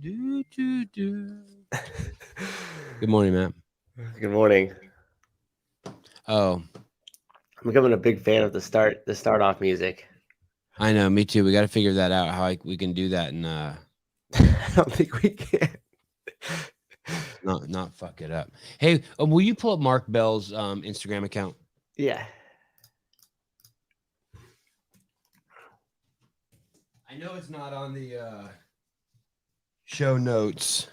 Do, do, do. Good morning, Matt. Good morning. Oh, I'm becoming a big fan of the start off music. I know. Me too. We got to figure that out. How we can do that and I don't think we can. not fuck it up. Hey, will you pull up Mark Bell's Instagram account? Yeah. I know it's not on the show notes,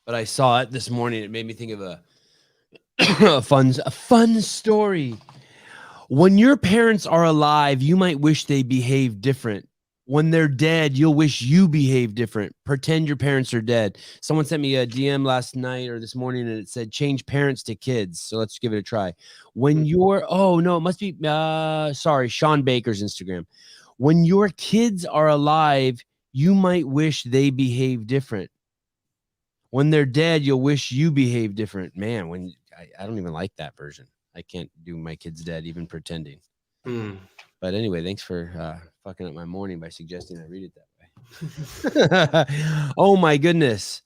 but I saw it this morning. It made me think of a fun story. When your parents are alive, you might wish they behaved different. When they're dead, you'll wish you behave different. Pretend your parents are dead. Someone sent me a DM last night or this morning, and it said change parents to kids. So let's give it a try. When you're, oh no, it must be, sorry, Sean Baker's Instagram. When your kids are alive, you might wish they behave different. When they're dead, you'll wish you behave different. Man, when I don't even like that version. I can't do my kids dead, even pretending. But anyway, thanks for fucking up my morning by suggesting I read it that way. Oh my goodness,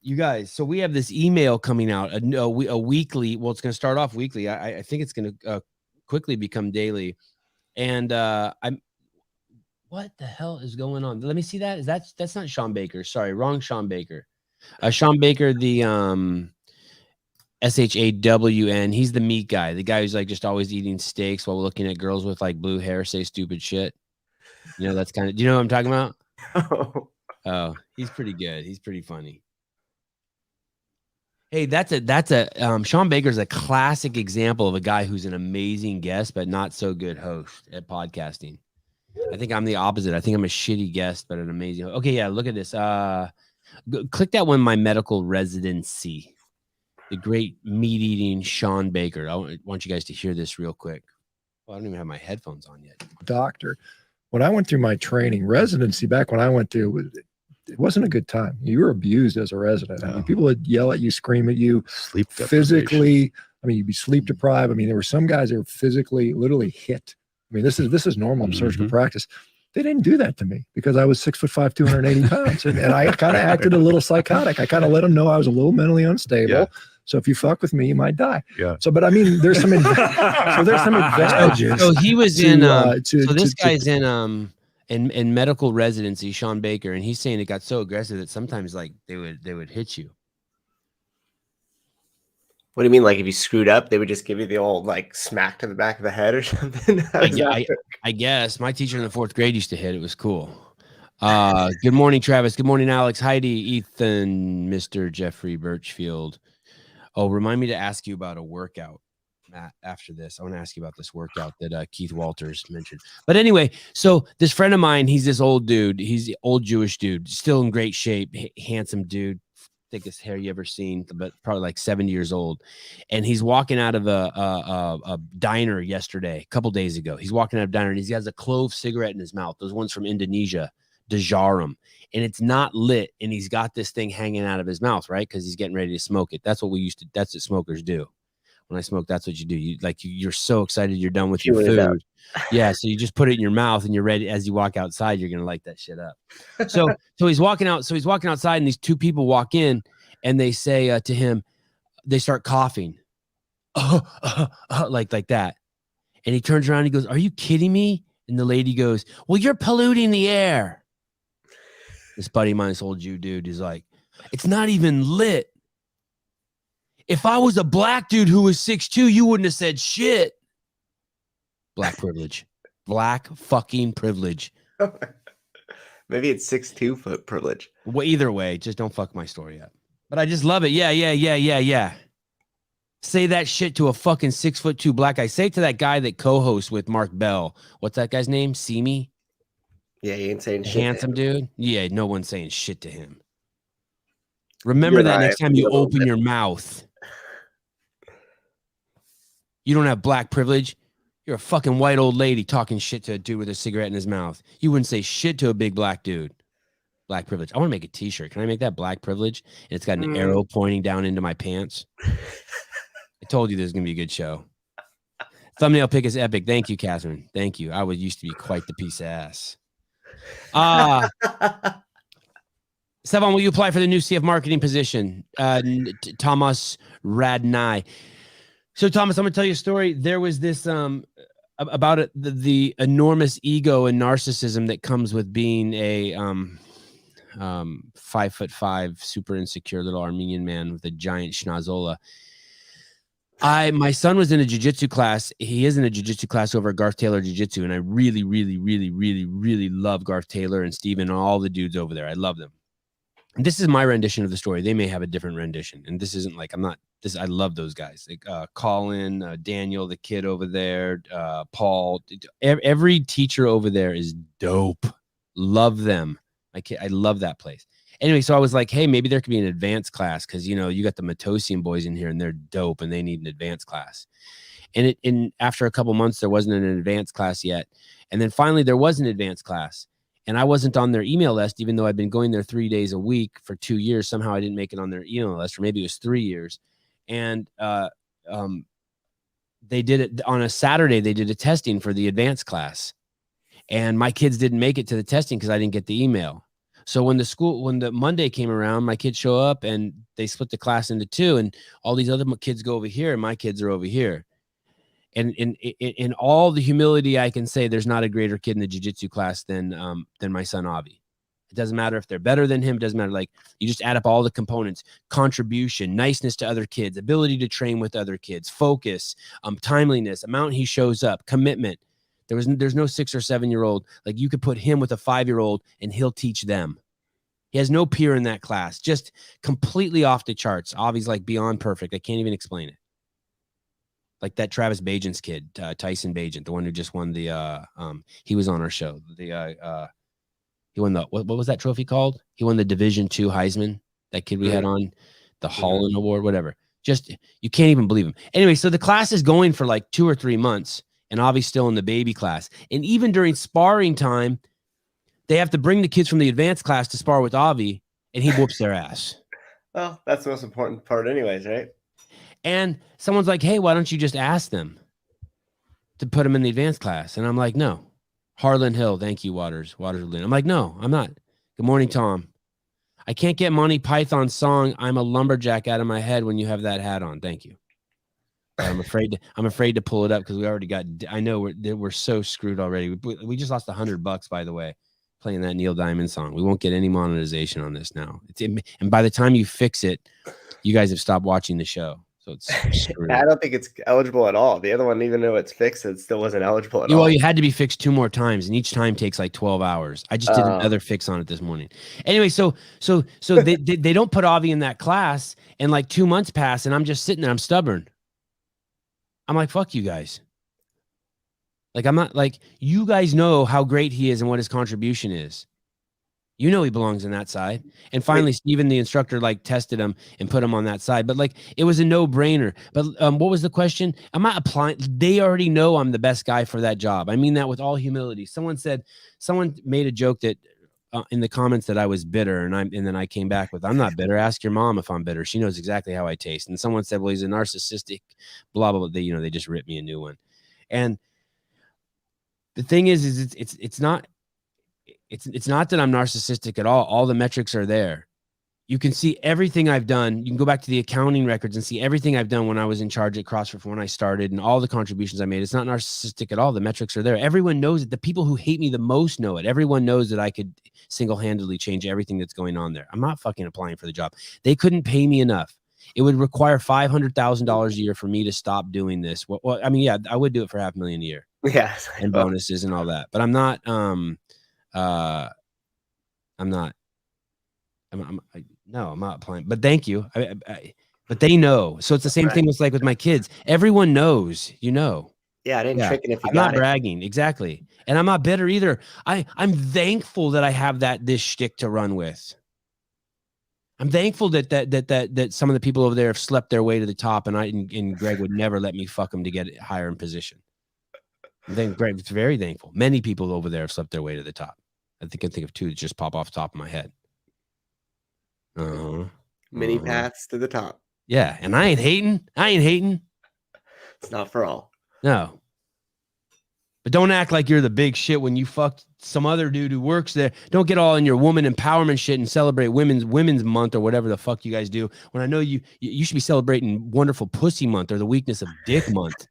you guys! So we have this email coming out, a weekly. Well, it's going to start off weekly. I think it's going to quickly become daily. And I'm. What the hell is going on? Let me see that. That's not Sean Baker? Sorry, wrong Sean Baker. Sean Baker, the SHAWN. He's the meat guy, the guy who's like just always eating steaks while looking at girls with like blue hair say stupid shit. You know, that's kind of. Do you know what I'm talking about? Oh, he's pretty good. He's pretty funny. Hey, that's a Sean Baker's a classic example of a guy who's an amazing guest but not so good host at podcasting. I think I'm the opposite. I think I'm a shitty guest but an amazing. Okay, yeah. Look at this. Click that one. My medical residency. The great meat-eating Sean Baker. I want you guys to hear this real quick. Well, I don't even have my headphones on yet. Doctor, when I went through my training residency, back when I went through, it wasn't a good time. You were abused as a resident. I mean, people would yell at you, scream at you, sleep physically. I mean, you'd be sleep deprived. I mean, there were some guys that were physically, literally hit. I mean, this is normal in surgical practice. They didn't do that to me because I was 6'5", 280 pounds. And I kind of acted a little psychotic. I kind of let them know I was a little mentally unstable. Yeah. So if you fuck with me, you might die. Yeah. So, but I mean, there's some advantages. So he was in. So this guy's in medical residency, Sean Baker, and he's saying it got so aggressive that sometimes like they would hit you. What do you mean? Like if you screwed up, they would just give you the old like smack to the back of the head or something? I guess my teacher in the 4th grade used to hit. It was cool. Good morning, Travis. Good morning, Alex, Heidi, Ethan, Mr. Jeffrey Birchfield. Oh, remind me to ask you about a workout, Matt, after this. I want to ask you about this workout that Keith Walters mentioned. But anyway, so this friend of mine, he's this old dude. He's the old Jewish dude, still in great shape, handsome dude, thickest hair you ever seen, but probably like 70 years old. And he's walking out of a diner yesterday, a couple days ago. He's walking out of a diner and he has a clove cigarette in his mouth. Those ones from Indonesia. Dejarum, and it's not lit, and he's got this thing hanging out of his mouth, right? Because he's getting ready to smoke it. That's what that's what smokers do. When I smoke, that's what you do. You're so excited you're done with your food. Yeah, so you just put it in your mouth and you're ready. As you walk outside, you're gonna light that shit up. So he's walking out. So he's walking outside, and these two people walk in, and they say to him, they start coughing, like that, and he turns around and he goes, "Are you kidding me?" And the lady goes, "Well, you're polluting the air." This buddy of mine, this old Jew dude, is like, it's not even lit. If I was a black dude who was 6'2", you wouldn't have said shit. Black privilege. Black fucking privilege. Maybe it's 6'2" foot privilege. Well, either way, just don't fuck my story up. But I just love it. Yeah. Say that shit to a fucking 6'2" black guy. Say it to that guy that co-hosts with Mark Bell. What's that guy's name? Simi? Yeah, he ain't saying shit. Handsome dude. Yeah, no one's saying shit to him. Remember that next time you open your mouth. You don't have black privilege. You're a fucking white old lady talking shit to a dude with a cigarette in his mouth. You wouldn't say shit to a big black dude. Black privilege. I want to make a t-shirt. Can I make that black privilege? And it's got an arrow pointing down into my pants. I told you this is going to be a good show. Thumbnail pick is epic. Thank you, Catherine. Thank you. I used to be quite the piece of ass. Sevan, will you apply for the new CF marketing position? Thomas Radnai. So, Thomas, I'm going to tell you a story. There was this about the enormous ego and narcissism that comes with being a 5'5", super insecure little Armenian man with a giant schnozola. My son was in a jiu-jitsu class. He is in a jiu-jitsu class over at Garth Taylor Jiu-Jitsu, and I really, really, really, really, really love Garth Taylor and Steven and all the dudes over there. I love them. And this is my rendition of the story. They may have a different rendition, and this isn't like I love those guys. Like Colin, Daniel, the kid over there, Paul. Every teacher over there is dope. Love them. I love that place. Anyway, so I was like, hey, maybe there could be an advanced class because, you got the Matosian boys in here and they're dope and they need an advanced class. And after a couple months, there wasn't an advanced class yet. And then finally, there was an advanced class. And I wasn't on their email list, even though I'd been going there 3 days a week for 2 years. Somehow I didn't make it on their email list, or maybe it was 3 years. And they did it on a Saturday. They did a testing for the advanced class. And my kids didn't make it to the testing because I didn't get the email. So when the Monday came around, my kids show up and they split the class into two, and all these other kids go over here and my kids are over here. And in all the humility I can say, there's not a greater kid in the jiu-jitsu class than my son Avi. It doesn't matter if they're better than him. It doesn't matter. Like, you just add up all the components: contribution, niceness to other kids, ability to train with other kids, focus, timeliness, amount he shows up, commitment. There's no 6 or 7 year old. Like, you could put him with a 5-year-old and he'll teach them. He has no peer in that class, just completely off the charts. Avi's like beyond perfect. I can't even explain it. Like that Travis Bajent's kid, Tyson Bajent, the one who just won the, he was on our show. He won the, what was that trophy called? He won the Division II Heisman, that kid we had on, the Holland Award, whatever. Just, you can't even believe him. Anyway, so the class is going for like 2 or 3 months, and Avi's still in the baby class. And even during sparring time, they have to bring the kids from the advanced class to spar with Avi, and he whoops their ass. Well, that's the most important part anyways, right? And someone's like, hey, why don't you just ask them to put him in the advanced class? And I'm like, no. Harlan Hill, thank you, Waters. I'm like, no, I'm not. Good morning, Tom. I can't get Monty Python's song, I'm a Lumberjack, out of my head when you have that hat on. Thank you. But I'm afraid to pull it up because we already got, I know we're so screwed already. We just lost $100, by the way, playing that Neil Diamond song. We won't get any monetization on this now. And by the time you fix it, you guys have stopped watching the show. So it's screwed. I don't think it's eligible at all. The other one, even though it's fixed, it still wasn't eligible at all. Well, you had to be fixed 2 more times, and each time takes like 12 hours. I just did another fix on it this morning. Anyway, so they don't put Avi in that class, and like 2 months pass, and I'm just sitting there. I'm stubborn. I'm like, fuck you guys. Like, I'm not, like, you guys know how great he is and what his contribution is. You know he belongs on that side. And finally, Steven, the instructor, like tested him and put him on that side. But like, it was a no-brainer. But what was the question? I'm not applying. They already know I'm the best guy for that job. I mean that with all humility. Someone made a joke that in the comments that I was bitter, and then I came back with, I'm not bitter. Ask your mom if I'm bitter. She knows exactly how I taste. And someone said, well, he's a narcissistic, blah, blah, blah. They just ripped me a new one. And the thing is it's not that I'm narcissistic at all. All the metrics are there. You can see everything I've done. You can go back to the accounting records and see everything I've done when I was in charge at CrossFit when I started and all the contributions I made. It's not narcissistic at all. The metrics are there. Everyone knows it. The people who hate me the most know it. Everyone knows that I could single-handedly change everything that's going on there. I'm not fucking applying for the job. They couldn't pay me enough. It would require $500,000 a year for me to stop doing this. Well, I mean, yeah, I would do it for $500,000 a year. Yeah. And bonuses and all that. But I'm not, no, I'm not applying, but thank you. But they know. So it's the same thing with my kids. Everyone knows, Yeah, I didn't trick it if you I'm got not bragging. Exactly. And I'm not bitter either. I'm thankful that I have this shtick to run with. I'm thankful that some of the people over there have slept their way to the top, and Greg would never let me fuck them to get higher in position. Greg's very thankful. Many people over there have slept their way to the top. I can think of 2 that just pop off the top of my head. Many paths to the top. Yeah, and I ain't hating. It's not for all. No. But don't act like you're the big shit when you fucked some other dude who works there. Don't get all in your woman empowerment shit and celebrate women's month or whatever the fuck you guys do. When I know you should be celebrating Wonderful Pussy Month or the Weakness of Dick Month.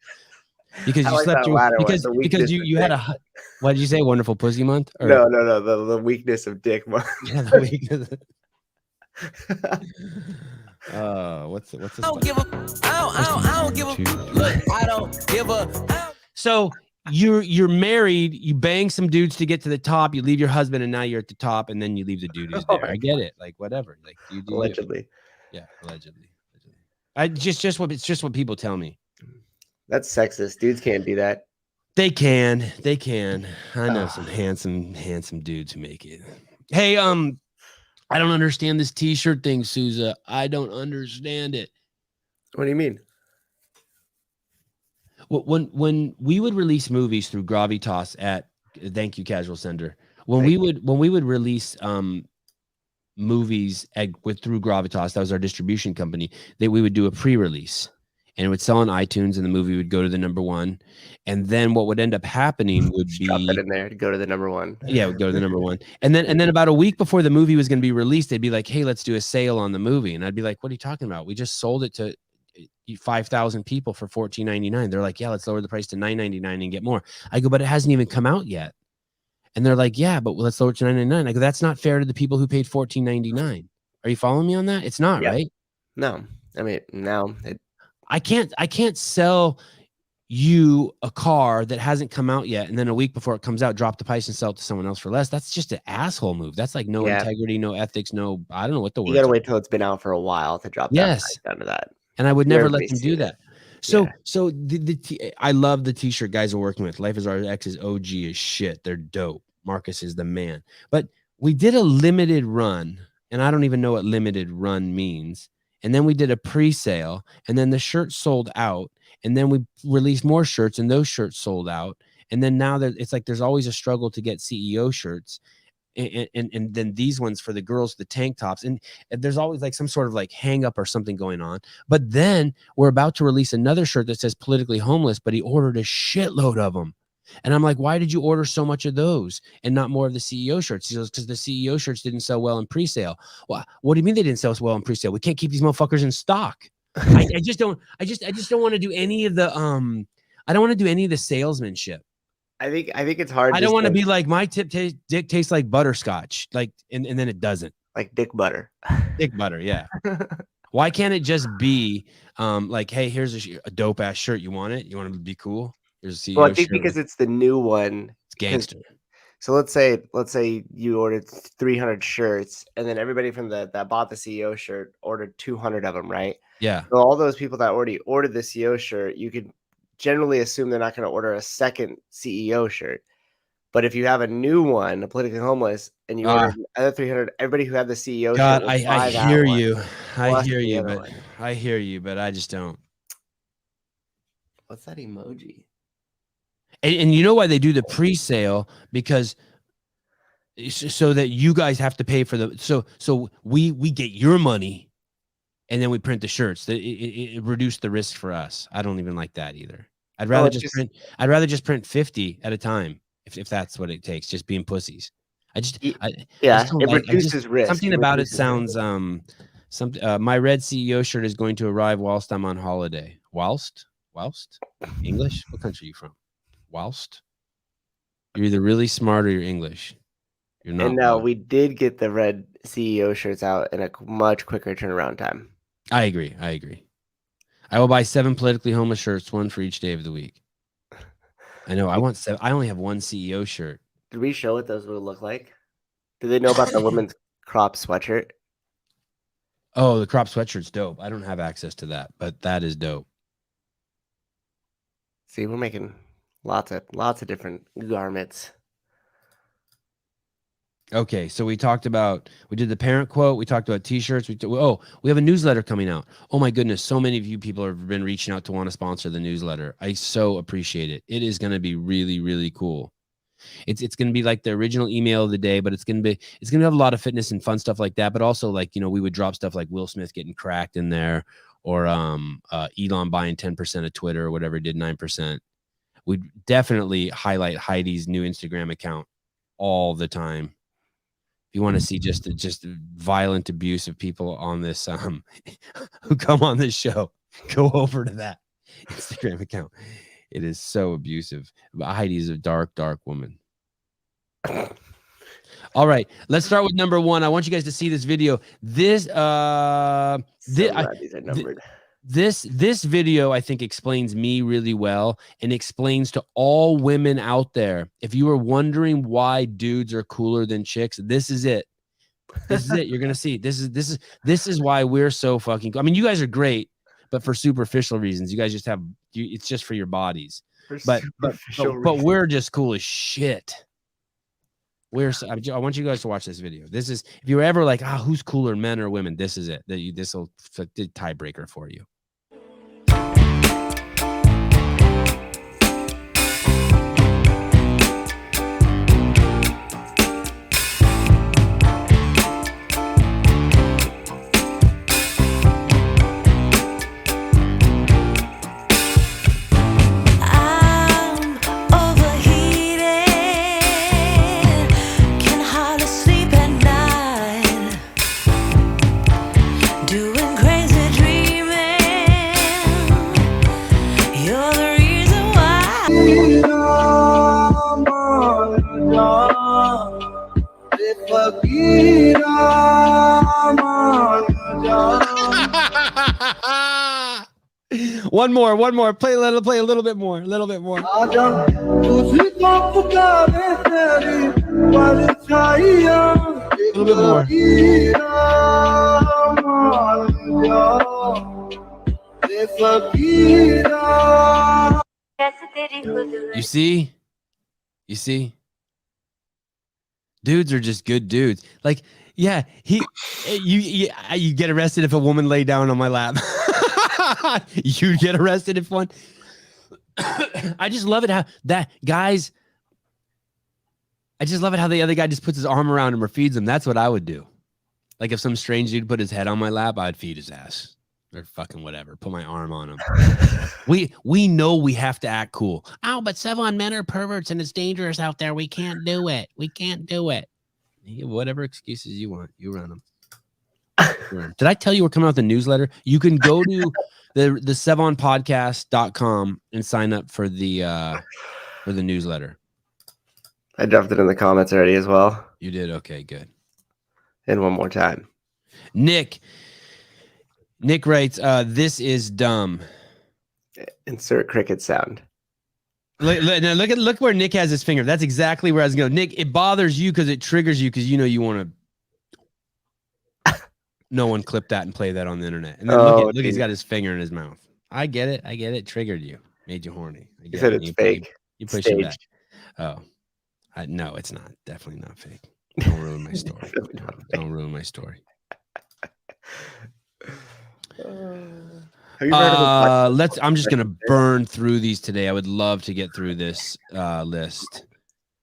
Because I you like slept that your latter one, because the because weakness you of had dick. a what did you say? Wonderful Pussy Month? Or, No, the weakness of dick. yeah, the weakness. What's this? I don't give a. I don't give a. Look, I don't give a. So you're married, you bang some dudes to get to the top, you leave your husband, and now you're at the top, and then you leave the dude who's there. I get it. Like whatever. Like you do. Allegedly. Yeah, allegedly. I just what people tell me. That's sexist. Dudes can't do that. They can. I know some handsome dudes who make it. Hey, I don't understand this t-shirt thing, Souza. I don't understand it. What do you mean? When we would release movies through Gravitas at Thank You Casual Center, when we would release movies through Gravitas, that was our distribution company, that we would do a pre-release and it would sell on iTunes and the movie would go to the #1. And then what would end up happening would be drop that in there to go to the #1. Yeah, it would go to the #1. And then about a week before the movie was going to be released, they'd be like, hey, let's do a sale on the movie. And I'd be like, what are you talking about? We just sold it to 5,000 people for $14.99. They're like, yeah, let's lower the price to $9.99 and get more. I go, but it hasn't even come out yet. And they're like, yeah, but let's lower it to $9.99. I go, that's not fair to the people who paid $14.99. Are you following me on that? It's not, right? No, I mean, no. I can't sell you a car that hasn't come out yet, and then a week before it comes out, drop the price and sell it to someone else for less. That's just an asshole move. That's like no integrity, no ethics, no. I don't know what the word. You gotta wait till it's been out for a while to drop that price down to that. And I would never let them do that. So I love the t-shirt guys are working with. Life is Our Ex is OG as shit. They're dope. Marcus is the man. But we did a limited run, and I don't even know what limited run means. And then we did a pre-sale, and then the shirt sold out, and then we released more shirts, and those shirts sold out. And then now it's like there's always a struggle to get CEO shirts, and then these ones for the girls, the tank tops, and there's always like some sort of like hang up or something going on. But then we're about to release another shirt that says politically homeless, but he ordered a shitload of them. And I'm like, why did you order so much of those and not more of the CEO shirts? He goes, because the CEO shirts didn't sell well in pre-sale. Well, what do you mean they didn't sell well in pre-sale? We can't keep these motherfuckers in stock. I just don't want to do any of the I don't want to do any of the salesmanship. I think it's hard. I don't want to be like my dick tastes like butterscotch, like and then it doesn't. Like dick butter. Dick butter, yeah. Why can't it just be like, hey, here's a dope ass shirt. You want it? You want to be cool? Here's a CEO well, I think shirt. because it's the new one. It's gangster. So let's say you ordered 300 shirts, and then everybody from that bought the CEO shirt ordered 200 of them, right? Yeah. So all those people that already ordered the CEO shirt, you could generally assume they're not going to order a second CEO shirt. But if you have a new one, a politically homeless, and you order another 300, everybody who had the CEO God, shirt, I hear you. I hear you, but one. I hear you, but I just don't. What's that emoji? And you know why they do the pre-sale? Because so that you guys have to pay for the so we get your money, and then we print the shirts. It reduced the risk for us. I don't even like that either. I'd rather just print 50 at a time if that's what it takes. Just being pussies. It reduces risk. Something about it sounds my red CEO shirt is going to arrive whilst I'm on holiday. Whilst English? What country are you from? Whilst you're either really smart or you're English. You're not. And now we did get the red CEO shirts out in a much quicker turnaround time. I agree. I will buy 7 politically homeless shirts, one for each day of the week. I know. I want 7. I only have one CEO shirt. Did we show what those would look like? Do they know about the women's crop sweatshirt? Oh, the crop sweatshirt's dope. I don't have access to that, but that is dope. See, we're making lots of different garments. Okay, so we did the parent quote. We talked about t-shirts. We have a newsletter coming out. Oh my goodness, so many of you people have been reaching out to want to sponsor the newsletter. I so appreciate it. It is going to be really, really cool. It's going to be like the original email of the day, but it's going to have a lot of fitness and fun stuff like that. But also, like, we would drop stuff like Will Smith getting cracked in there, or Elon buying 10% of Twitter or whatever he did, 9%. we definitely highlight Heidi's new Instagram account all the time. If you want to see just violent abuse of people on this who come on this show, go over to that Instagram account. It is so abusive. But Heidi is a dark woman. All right, let's start with number one. I want you guys to see this video. This these are numbered. This video, I think, explains me really well and explains to all women out there. If you are wondering why dudes are cooler than chicks, this is it. This is it. You're gonna see. This is why we're so fucking cool. I mean, you guys are great, but for superficial reasons. You guys just have it's just for your bodies. But we're just cool as shit. I want you guys to watch this video. This is, if you're ever like, who's cooler, men or women? This is it. This will the tiebreaker for you. One more. Play a little bit more. A little bit more. You see? Dudes are just good dudes. Like, yeah, you get arrested if a woman lay down on my lap. You get arrested if one. I just love it how that guys. I just love it how the other guy just puts his arm around him or feeds him. That's what I would do. Like if some strange dude put his head on my lap, I'd feed his ass or fucking whatever. Put my arm on him. We know we have to act cool. Oh, but Sevan, men are perverts and it's dangerous out there. We can't do it. Whatever excuses you want, you run them. Did I tell you we're coming out with a newsletter? You can go to the SevanPodcast.com and sign up for the newsletter. I dropped it in the comments already as well. You did? Okay, good. And one more time. Nick writes, this is dumb. Insert cricket sound. Look where Nick has his finger. That's exactly where I was going. Nick, it bothers you because it triggers you because you want to. No one clip that and play that on the internet. And then look, he's got his finger in his mouth. I get it. It triggered you. Made you horny. You said it's fake. You push it back. Oh, no, it's not. Definitely not fake. Don't ruin my story. Don't ruin my story. I'm just gonna burn through these today. I would love to get through this list.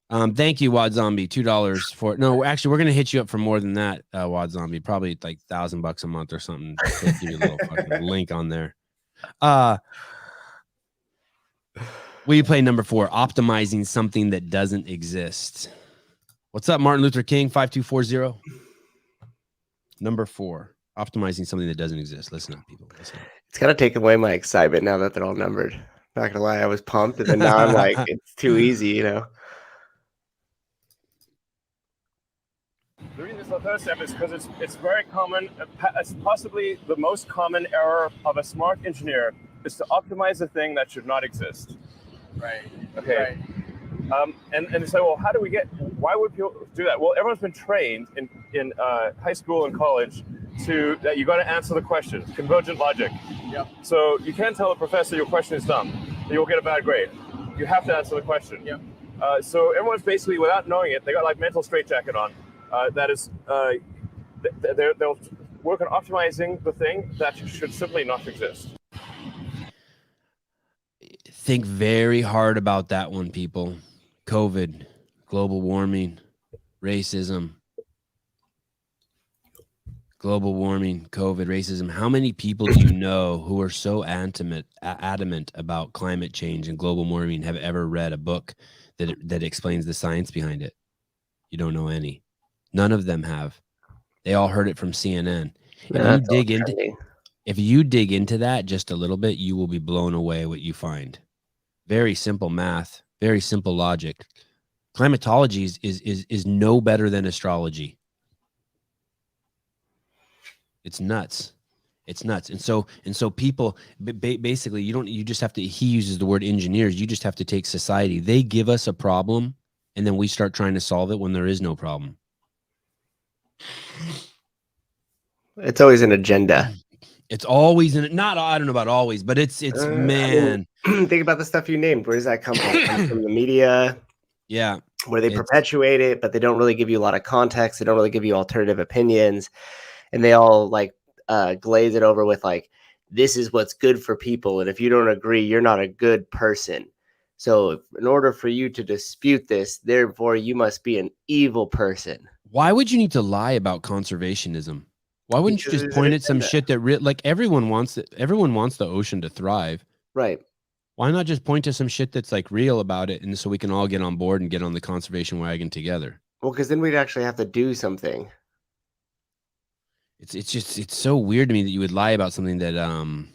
Thank you, Wad Zombie. $2 for it. No, actually, we're gonna hit you up for more than that, Wad Zombie. Probably like $1,000 a month or something. Give you a little fucking link on there. We play number 4, optimizing something that doesn't exist. What's up, Martin Luther King 5240? Number 4, optimizing something that doesn't exist. Listen up, people. Listen up. It's kind of taken away my excitement now that they're all numbered. Not gonna lie, I was pumped, and then now I'm like, it's too easy, The reason it's the third step is because it's very common. It's possibly the most common error of a smart engineer is to optimize a thing that should not exist. Right. Okay. Right. And they say, well, why would people do that? Well, everyone's been trained in high school and college that you got to answer the question, convergent logic. Yep. So you can't tell the professor your question is dumb, you'll get a bad grade. You have to answer the question. Yep. So everyone's basically, without knowing it, they got like mental straitjacket on. That is, they'll work on optimizing the thing that should simply not exist. Think very hard about that one, people. COVID, global warming, racism, Global warming, COVID, racism. How many people do you know who are so adamant about climate change and global warming have ever read a book that explains the science behind it? You don't know any. None of them have. They all heard it from CNN. That's all trending. If you dig into that just a little bit, you will be blown away what you find. Very simple math, very simple logic. Climatology is no better than astrology. It's nuts. It's nuts. And so people basically you just have to, he uses the word engineers. You just have to take society. They give us a problem and then we start trying to solve it when there is no problem. It's always an agenda. It's always not, I don't know about always, but it's man. I mean, think about the stuff you named. Where does that come from? It comes from the media. Yeah. Where they perpetuate it, but they don't really give you a lot of context. They don't really give you alternative opinions. And they all like glaze it over with like, this is what's good for people. And if you don't agree, you're not a good person. So in order for you to dispute this, therefore you must be an evil person. Why would you need to lie about conservationism? Why wouldn't you just point at some shit that like everyone wants the ocean to thrive. Right. Why not just point to some shit that's like real about it, and so we can all get on board and get on the conservation wagon together? Well, because then we'd actually have to do something. It's so weird to me that you would lie about something that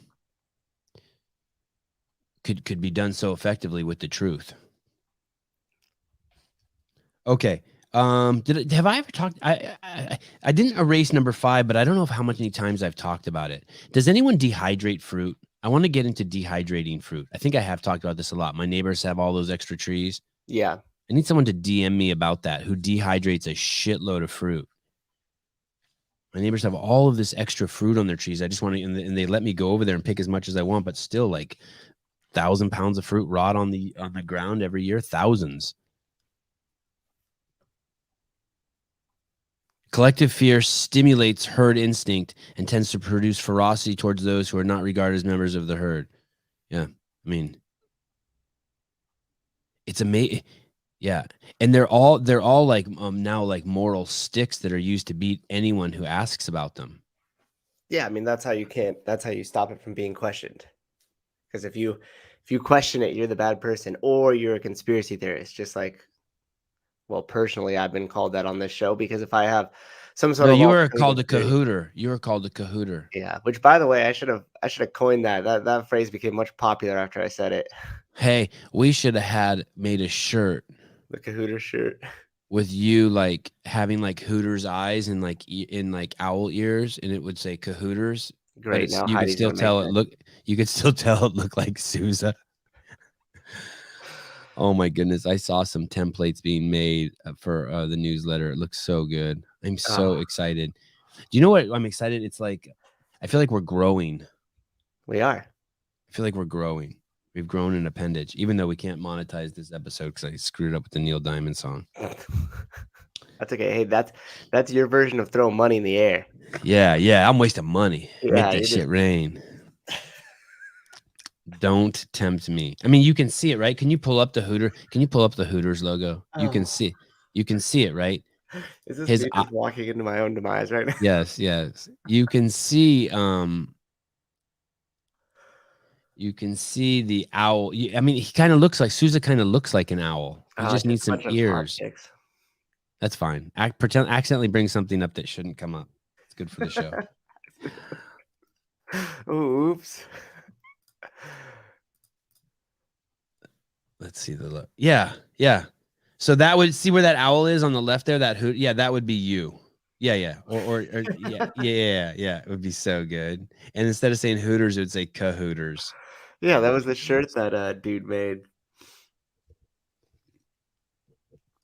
could be done so effectively with the truth. Okay. Have I ever talked? I didn't erase number 5, but I don't know how many times I've talked about it. Does anyone dehydrate fruit? I want to get into dehydrating fruit. I think I have talked about this a lot. My neighbors have all those extra trees. Yeah. I need someone to DM me about that who dehydrates a shitload of fruit. My neighbors have all of this extra fruit on their trees. I just want to, and they let me go over there and pick as much as I want, but still like 1,000 pounds of fruit rot on the ground every year. Thousands. Collective fear stimulates herd instinct and tends to produce ferocity towards those who are not regarded as members of the herd. Yeah, I mean, it's amazing. Yeah, and they're all like now like moral sticks that are used to beat anyone who asks about them. Yeah, I mean that's how you stop it from being questioned. Because if you question it, you're the bad person or you're a conspiracy theorist. Just like, well, personally, I've been called that on this show because if I have some sort of you were called a cahooter. You were called a cahooter. Yeah, which by the way, I should have coined that. That phrase became much popular after I said it. Hey, we should have made a shirt. The cahooter shirt. With you like having like Hooters eyes and like in like owl ears, and it would say cahooters. Great. Now you could still tell it looked like Sousa. Oh my goodness. I saw some templates being made for the newsletter. It looks so good. I'm so excited. Do you know what I'm excited? It's like, I feel like we're growing. We are. I feel like we're growing. We've grown an appendage, even though we can't monetize this episode because I screwed up with the Neil Diamond song. That's okay. Hey, that's your version of throwing money in the air. Yeah. I'm wasting money. Yeah, make that shit rain. Don't tempt me. I mean, you can see it, right? Can you pull up the Hooter? Can you pull up the Hooters logo? You can see it, right? Is this me just walking into my own demise right now? Yes. You can see the owl. I mean, he kind of looks like Sousa. Kind of looks like an owl. He just needs some ears. That's fine. Accidentally bring something up that shouldn't come up. It's good for the show. Oops. Let's see the look. Yeah. So that would see where that owl is on the left there. That hoot. Yeah, that would be you. Yeah. Or yeah. It would be so good. And instead of saying Hooters, it would say cahooters. Yeah, that was the shirt that dude made.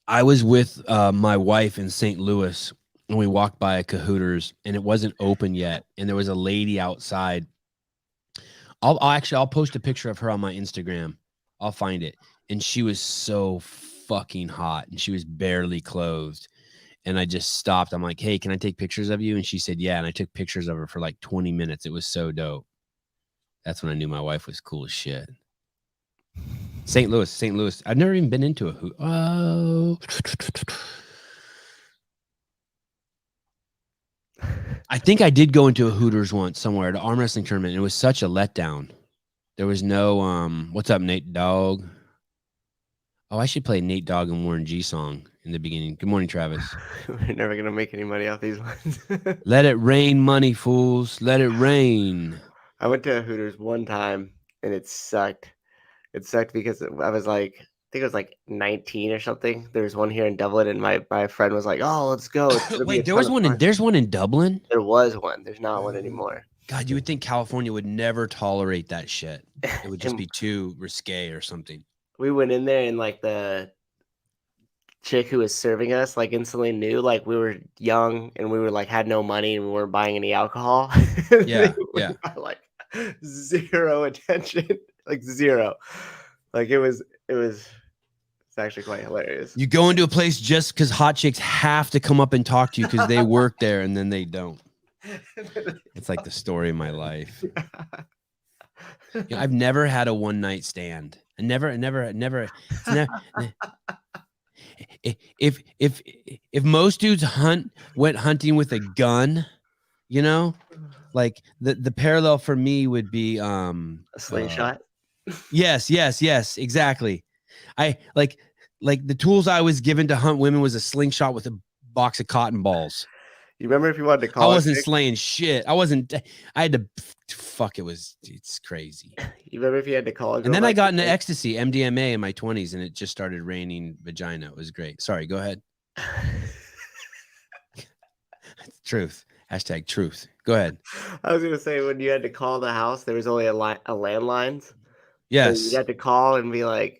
I was with my wife in St. Louis, and we walked by a Cahooters, and it wasn't open yet, and there was a lady outside. I'll post a picture of her on my Instagram. I'll find it, and she was so fucking hot, and she was barely clothed, and I just stopped. I'm like, "Hey, can I take pictures of you?" And she said, "Yeah," and I took pictures of her for like 20 minutes. It was so dope. That's when I knew my wife was cool as shit. St. Louis. I've never even been into a hoot. Oh. I think I did go into a Hooters once somewhere at an arm wrestling tournament. And it was such a letdown. There was no what's up, Nate Dogg? Oh, I should play Nate Dogg and Warren G song in the beginning. Good morning, Travis. We're never gonna make any money off these ones. Let it rain, money fools. Let it rain. I went to Hooters one time and it sucked. It sucked because I was like, I think it was like 19 or something. There was one here in Dublin, and my friend was like, "Oh, let's go." It's gonna be a Wait, there ton was of one fun." there's one in Dublin? There was one. There's not one anymore. God, you would think California would never tolerate that shit. It would just And be too risque or something. we went in there, and like the chick who was serving us like instantly knew like we were young and we were like had no money and we weren't buying any alcohol. Yeah, We yeah. got, like zero attention, like zero. Like it's actually quite hilarious. You go into a place just because hot chicks have to come up and talk to you because they work there and then they don't. It's like the story of my life. You know, I've never had a one night stand. I never. If most dudes went hunting with a gun, you know, like the parallel for me would be A slingshot. Yes, exactly. I like the tools I was given to hunt women was a slingshot with a box of cotton balls. You remember if you wanted to I call wasn't slaying shit. I had to fuck. It's crazy. You remember if you had to call a girl And then I back got in the into day? ecstasy, MDMA in my 20s, and it just started raining vagina. It was great. Sorry, go ahead. Truth. Hashtag truth. Go ahead. I was gonna say when you had to call the house, there was only a landline. So Yes. you'd have to call and be like,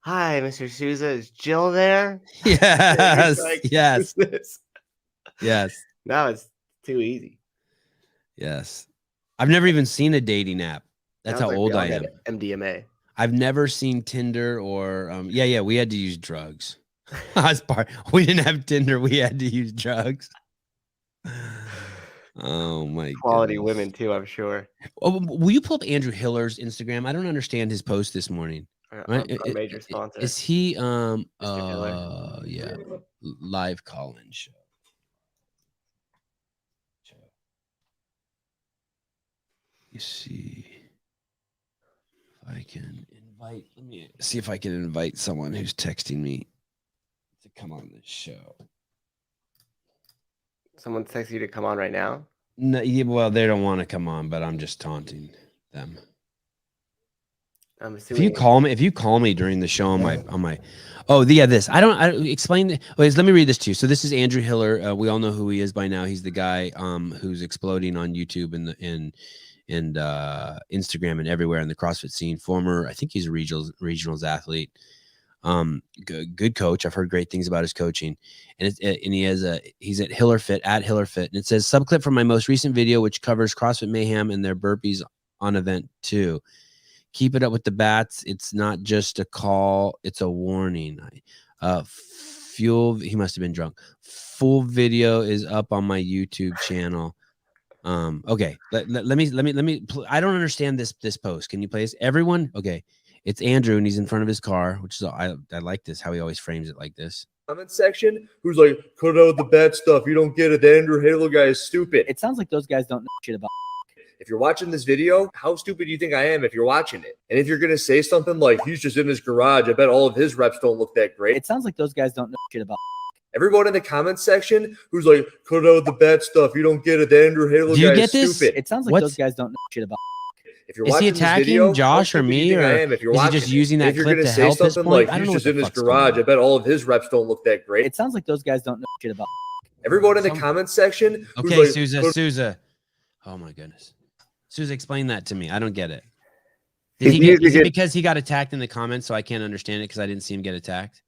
"Hi, Mr. Souza, is Jill there?" Yes. Like, Yes. "Who's this?" Yes. Now it's too easy. Yes. I've never even seen a dating app. That's Sounds how like old we all I am. had MDMA. I've never seen Tinder or we had to use drugs. We didn't have Tinder. We had to use drugs. Oh my Quality goodness. women too, I'm sure. Oh, will you pull up Andrew Hiller's Instagram? I don't understand his post this morning. Our major sponsor. Is he Mr. Hiller. yeah, live call-in show. You see if I can invite. Let me see if I can invite someone who's texting me to come on this show. Someone texts you to come on right now? No, yeah, well, they don't want to come on, but I'm just taunting them. I'm If assuming you call me during the show on my this. I explain. Wait, let me read this to you. So this is Andrew Hiller. We all know who he is by now. He's the guy who's exploding on YouTube and Instagram and everywhere in the CrossFit scene. Former, I think he's a regionals athlete. Good coach. I've heard great things about his coaching, and he's at HillerFit at HillerFit, and it says subclip from my most recent video, which covers CrossFit Mayhem and their burpees on event 2. Keep it up with the bats. It's not just a call; it's a warning. He must have been drunk. Full video is up on my YouTube channel. Okay. Let me. I don't understand this post. Can you play this? Everyone. Okay. It's Andrew, and he's in front of his car, which is I like this how he always frames it like this. Comment section, who's like, cut out the bad stuff. You don't get it. The Andrew Halo guy is stupid. It sounds like those guys don't know shit about. If you're watching this video, how stupid do you think I am if you're watching it? And if you're going to say something like, he's just in his garage, I bet all of his reps don't look that great. It sounds like those guys don't know shit about. Everyone in the comment section who's like, cut out the bad stuff. You don't get it. The Andrew Halo Do you guy get is this? stupid. It sounds like those guys don't know shit about. If you're Is he watching this attacking video, Josh how or stupid do you me, think I or am if you're is he watching just it? using And that if you're clip gonna to say help this something point? like, I don't know he's what just the in his fuck's going garage, on. I bet all of his reps don't look that great. It sounds like those guys don't know shit about. Everyone in the comment section who's Okay, like, Souza. Oh my goodness. Souza, explain that to me. I don't get it. He's Is using it it- because he got attacked in the comments, so I can't understand it because I didn't see him get attacked?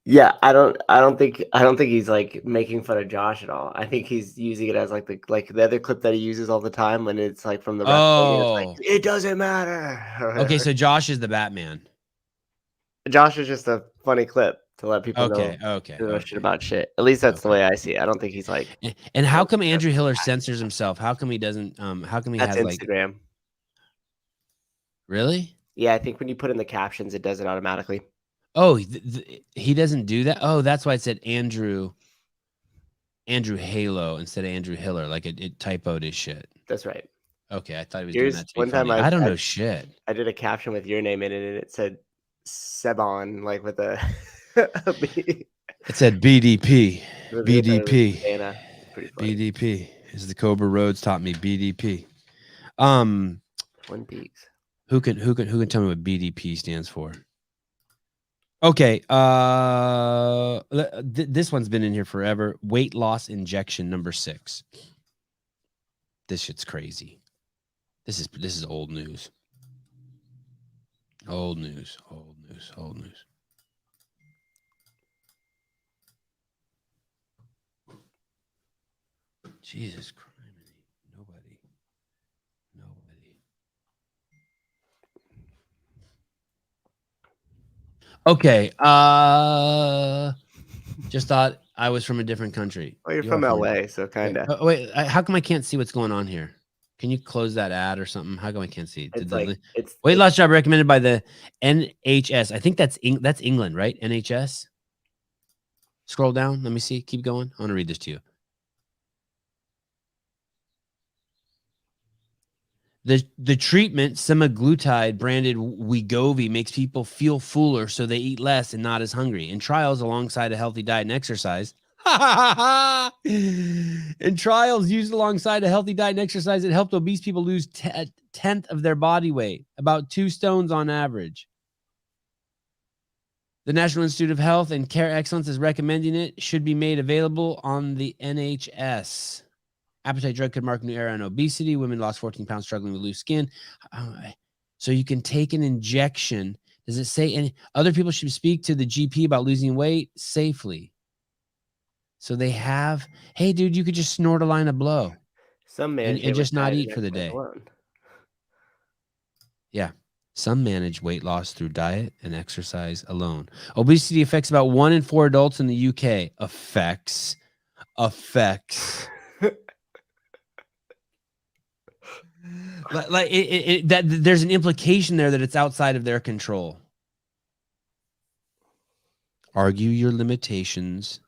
Yeah, I don't think he's like making fun of Josh at all. I think he's using it as like the other clip that he uses all the time when it's like from the wrestling, and it's like, it doesn't matter. Okay, so Josh is the Batman. Josh is just a funny clip to let people Okay. know shit about shit. At least that's the way I see it. I don't think he's like And how come Andrew Hiller censors himself? How come he doesn't? How come he that's has like Instagram. really? Yeah, I think when you put in the captions, it does it automatically. Oh, he doesn't do that. Oh, that's why it said Andrew. Andrew Halo instead of Andrew Hiller. Like it typoed his shit. That's right. Okay, I thought he was doing Yours, that to be one time funny. I don't know shit. I did a caption with your name in it, and it said Sevan, like with a, a B. It said BDP. It was- it was BDP. Dana. It's pretty funny. BDP. As the Cobra Roads taught me, BDP. Twin Peaks. Who can tell me what BDP stands for? Okay, this one's been in here forever. Weight loss injection number 6. This shit's crazy. This is old news. Old news. Jesus Christ. Nobody. Okay. Just thought I was from a different country. Oh, you're You from are LA, so kind of. Wait, how come I can't see what's going on here? Can you close that ad or something? How come I can't see? It's like it's Weight loss job recommended by the NHS. I think that's England, right? NHS. Scroll down. Let me see. Keep going. I want to read this to you. The treatment, semaglutide branded Wegovy, makes people feel fuller, so they eat less and not as hungry. In trials alongside a healthy diet and exercise. In trials used alongside a healthy diet and exercise, it helped obese people lose a tenth of their body weight, about 2 stones on average. The National Institute of Health and Care Excellence is recommending it. Should be made available on the NHS. Appetite drug could mark a new era in obesity. Women lost 14 pounds struggling with loose skin. So you can take an injection. Does it say any other people should speak to the GP about losing weight safely? So they have, hey, dude, you could just snort a line of blow. some man and just not eat for the day. Yeah. Some manage weight loss through diet and exercise alone. Obesity affects about 1 in 4 adults in the UK. Affects. Like that there's an implication there that it's outside of their control. Argue your limitations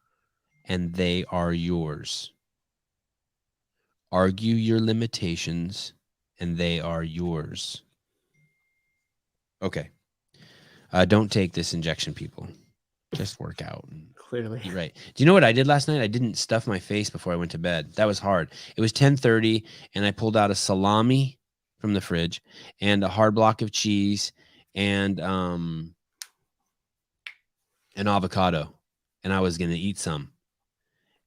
and they are yours. Argue your limitations and they are yours. Okay. Don't take this injection, people. Just work out. Clearly. You're right. Do you know what I did last night? I didn't stuff my face before I went to bed. That was hard. It was 10:30 and I pulled out a salami from the fridge and a hard block of cheese and an avocado. And I was going to eat some.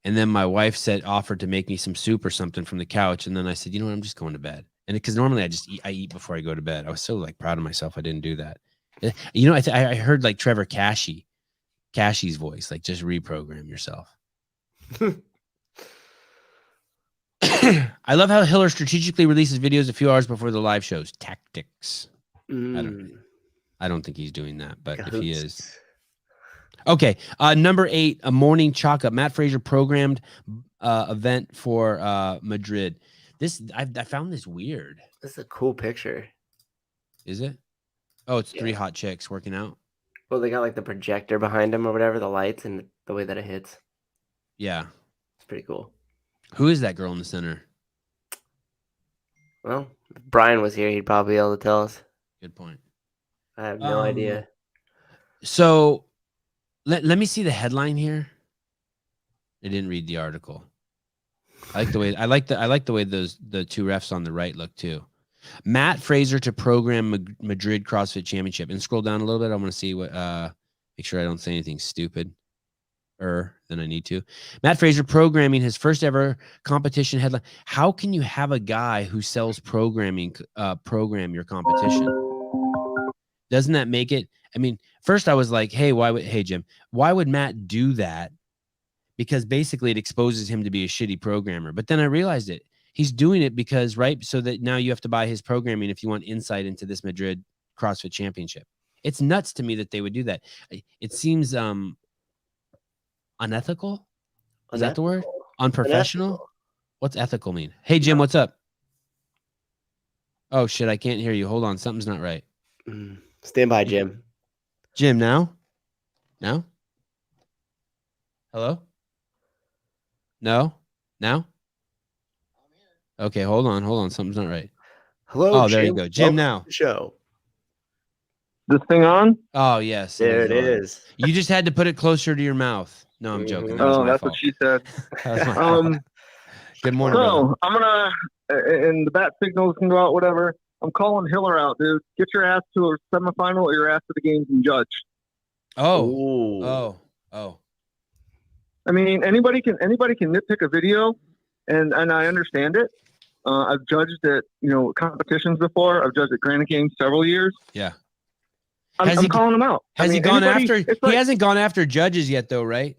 And then my wife offered to make me some soup or something from the couch. And then I said, you know what? I'm just going to bed. And because normally I eat before I go to bed. I was so like proud of myself. I didn't do that. You know, I heard like Trevor Kashey's voice, like just reprogram yourself. I love how Hiller strategically releases videos a few hours before the live shows. Tactics. I don't think he's doing that, but if he is. Okay. Number 8, a morning chalk up. Matt Fraser programmed event for Madrid. I found this weird. This is a cool picture. Is it? Oh, it's 3 hot chicks working out. Well, they got like the projector behind them or whatever, the lights and the way that it hits. Yeah. It's pretty cool. Who is that girl in the center? Well, if Brian was here, he'd probably be able to tell us. Good point. I have no idea. So let me see the headline here. I didn't read the article. I like the way the 2 refs on the right look too. Matt Fraser to program Madrid CrossFit Championship. And scroll down a little bit. I want to see what make sure I don't say anything stupid than I need to. Matt Fraser programming his first ever competition headline. How can you have a guy who sells programming program your competition? Doesn't that make it? I mean, first I was like, hey Jim, why would Matt do that? Because basically it exposes him to be a shitty programmer. But then I realized it. He's doing it because, right, so that now you have to buy his programming if you want insight into this Madrid CrossFit Championship. It's nuts to me that they would do that. It seems unethical. Is that the word? Unprofessional? Unethical. What's ethical mean? Hey, Jim, what's up? Oh, shit, I can't hear you. Hold on. Something's not right. Stand by, Jim. Jim, now? Now? Hello? No? Now? Okay, hold on. Something's not right. Hello, Oh, there you Jim. go. Jim Welcome now. to the show. This thing on? Oh, yes. There it on. is. You just had to put it closer to your mouth. No, I'm joking. Mhm. That was Oh, my that's fault. what she said. That was my fault. Good morning, brother. So I'm gonna, and the bat signals can go out, whatever. I'm calling Hiller out, dude. Get your ass to a semifinal or your ass to the games and judge. Oh. I mean, anybody can nitpick a video, and I understand it. I've judged at competitions before. I've judged at Granite Games several years. Yeah. I'm calling him out. Has he gone after? He hasn't gone after judges yet, though, right?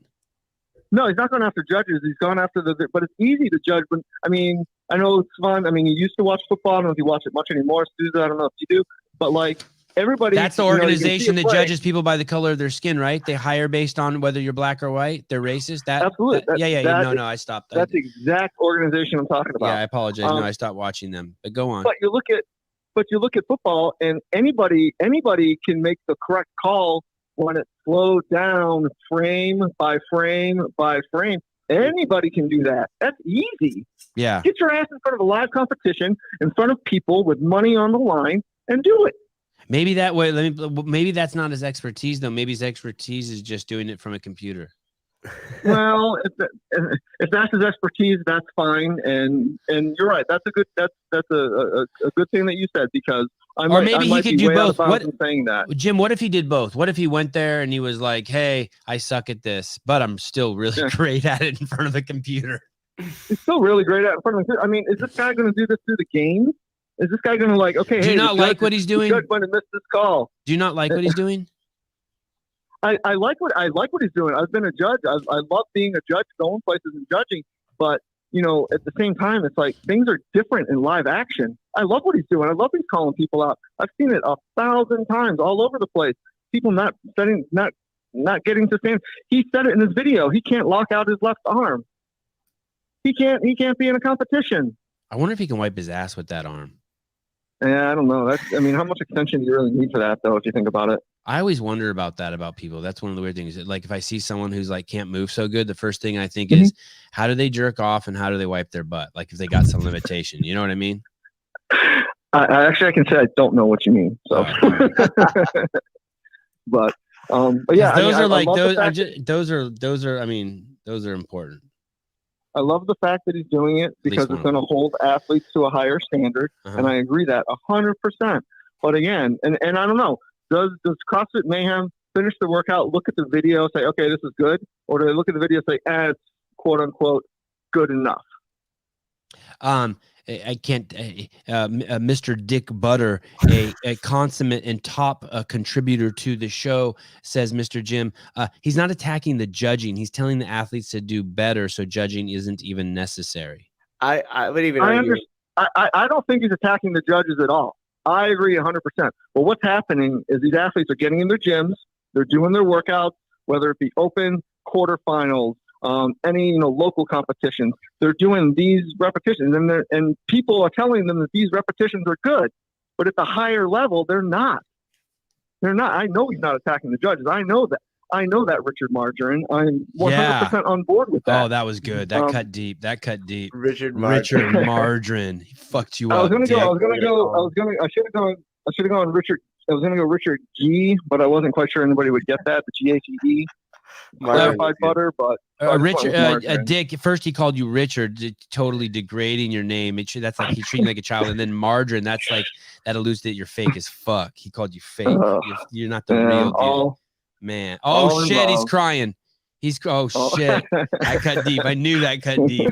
No, he's not going after judges. He's gone after but it's easy to judge. But I mean, I know it's fun. I mean, you used to watch football. I don't know if you watch it much anymore, Susan. I don't know if you do, but like everybody. That's the organization that judges people by the color of their skin, right? They hire based on whether you're black or white. They're racist. Absolutely. No, I stopped. That's the exact organization I'm talking about. Yeah, I apologize. No, I stopped watching them. But go on. But you look at football, and anybody can make the correct call when it's slowed down frame by frame by frame. Anybody can do that. That's easy. Yeah. Get your ass in front of a live competition, in front of people with money on the line, and do it. Maybe that way. Maybe that's not his expertise, though. Maybe his expertise is just doing it from a computer. Well, if that's his expertise, that's fine. And you're right. That's a good thing that you said, because maybe he could do both. What saying that, Jim? What if he did both? What if he went there and he was like, "Hey, I suck at this, but I'm still really great at it in front of a computer." He's still really great at it in front of a computer. I mean, is this guy going to do this through the game? Is this guy going to Do you not like what he's doing? Judge might have missed this call. Do you not like what he's doing? I like what he's doing. I've been a judge. I love being a judge, going places and judging. But at the same time, it's like things are different in live action. I love what he's doing. I love he's calling people out. I've seen it 1,000 times all over the place. People not getting to stand. He said it in his video. He can't lock out his left arm. He can't be in a competition. I wonder if he can wipe his ass with that arm. Yeah, I don't know. How much extension do you really need for that, though, if you think about it? I always wonder about that about people. That's one of the weird things. Like if I see someone who's like can't move so good, the first thing I think is, how do they jerk off and how do they wipe their butt? Like if they got some limitation, you know what I mean? I can say I don't know what you mean. So, but yeah, those are important. I love the fact that he's doing it because it's going to hold athletes to a higher standard, and I agree that 100%. But again, and I don't know, does CrossFit Mayhem finish the workout, look at the video, say, okay, this is good, or do they look at the video and say, it's quote unquote good enough? I can't. Mr. Dick Butter, a consummate and top contributor to the show, says, Mr. Jim, he's not attacking the judging. He's telling the athletes to do better, so judging isn't even necessary. I would even. I don't think he's attacking the judges at all. I agree 100%. But what's happening is these athletes are getting in their gyms, they're doing their workouts, whether it be open, quarterfinals, any local competitions. They're doing these repetitions, and people are telling them that these repetitions are good, but at the higher level, they're not. They're not. I know he's not attacking the judges. I know that. Richard Margarine. I'm 100% on board with that. Oh, that was good. That cut deep. Richard Margarine. He fucked you up. I should have gone Richard. I was going to go Richard G, but I wasn't quite sure anybody would get that. The G-H-E-D. Clarified butter, but Richard, Dick. First, he called you Richard, totally degrading your name. That's like he's treating you like a child. And then Margarine, that's like that alludes that you're fake as fuck. He called you fake. You're not the real deal, man. Oh shit, involved. He's crying. Shit. I cut deep. I knew that cut deep.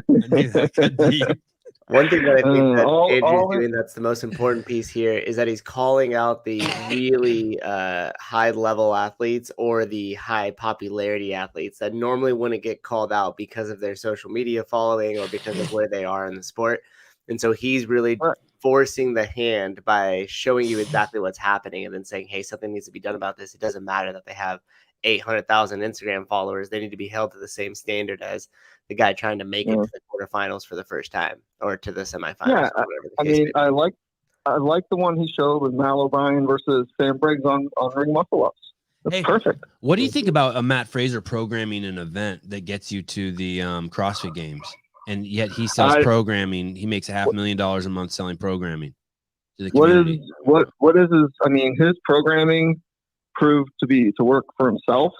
One thing that I think that Andrew's doing that's the most important piece here is that he's calling out the really high-level athletes or the high popularity athletes that normally wouldn't get called out because of their social media following or because of where they are in the sport. And so he's really forcing the hand by showing you exactly what's happening and then saying, hey, something needs to be done about this. It doesn't matter that they have 800,000 Instagram followers. They need to be held to the same standard as the guy trying to make it to the quarterfinals for the first time or to the semifinals. Yeah, I mean, I like the one he showed with Mal O'Brien versus Sam Briggs on ring muscle ups. That's Hey, perfect. what do you think about Matt Fraser programming an event that gets you to the CrossFit Games, and yet he sells programming? He makes $500,000 a month selling programming to the community. What is his? I mean, his programming proved to work for himself.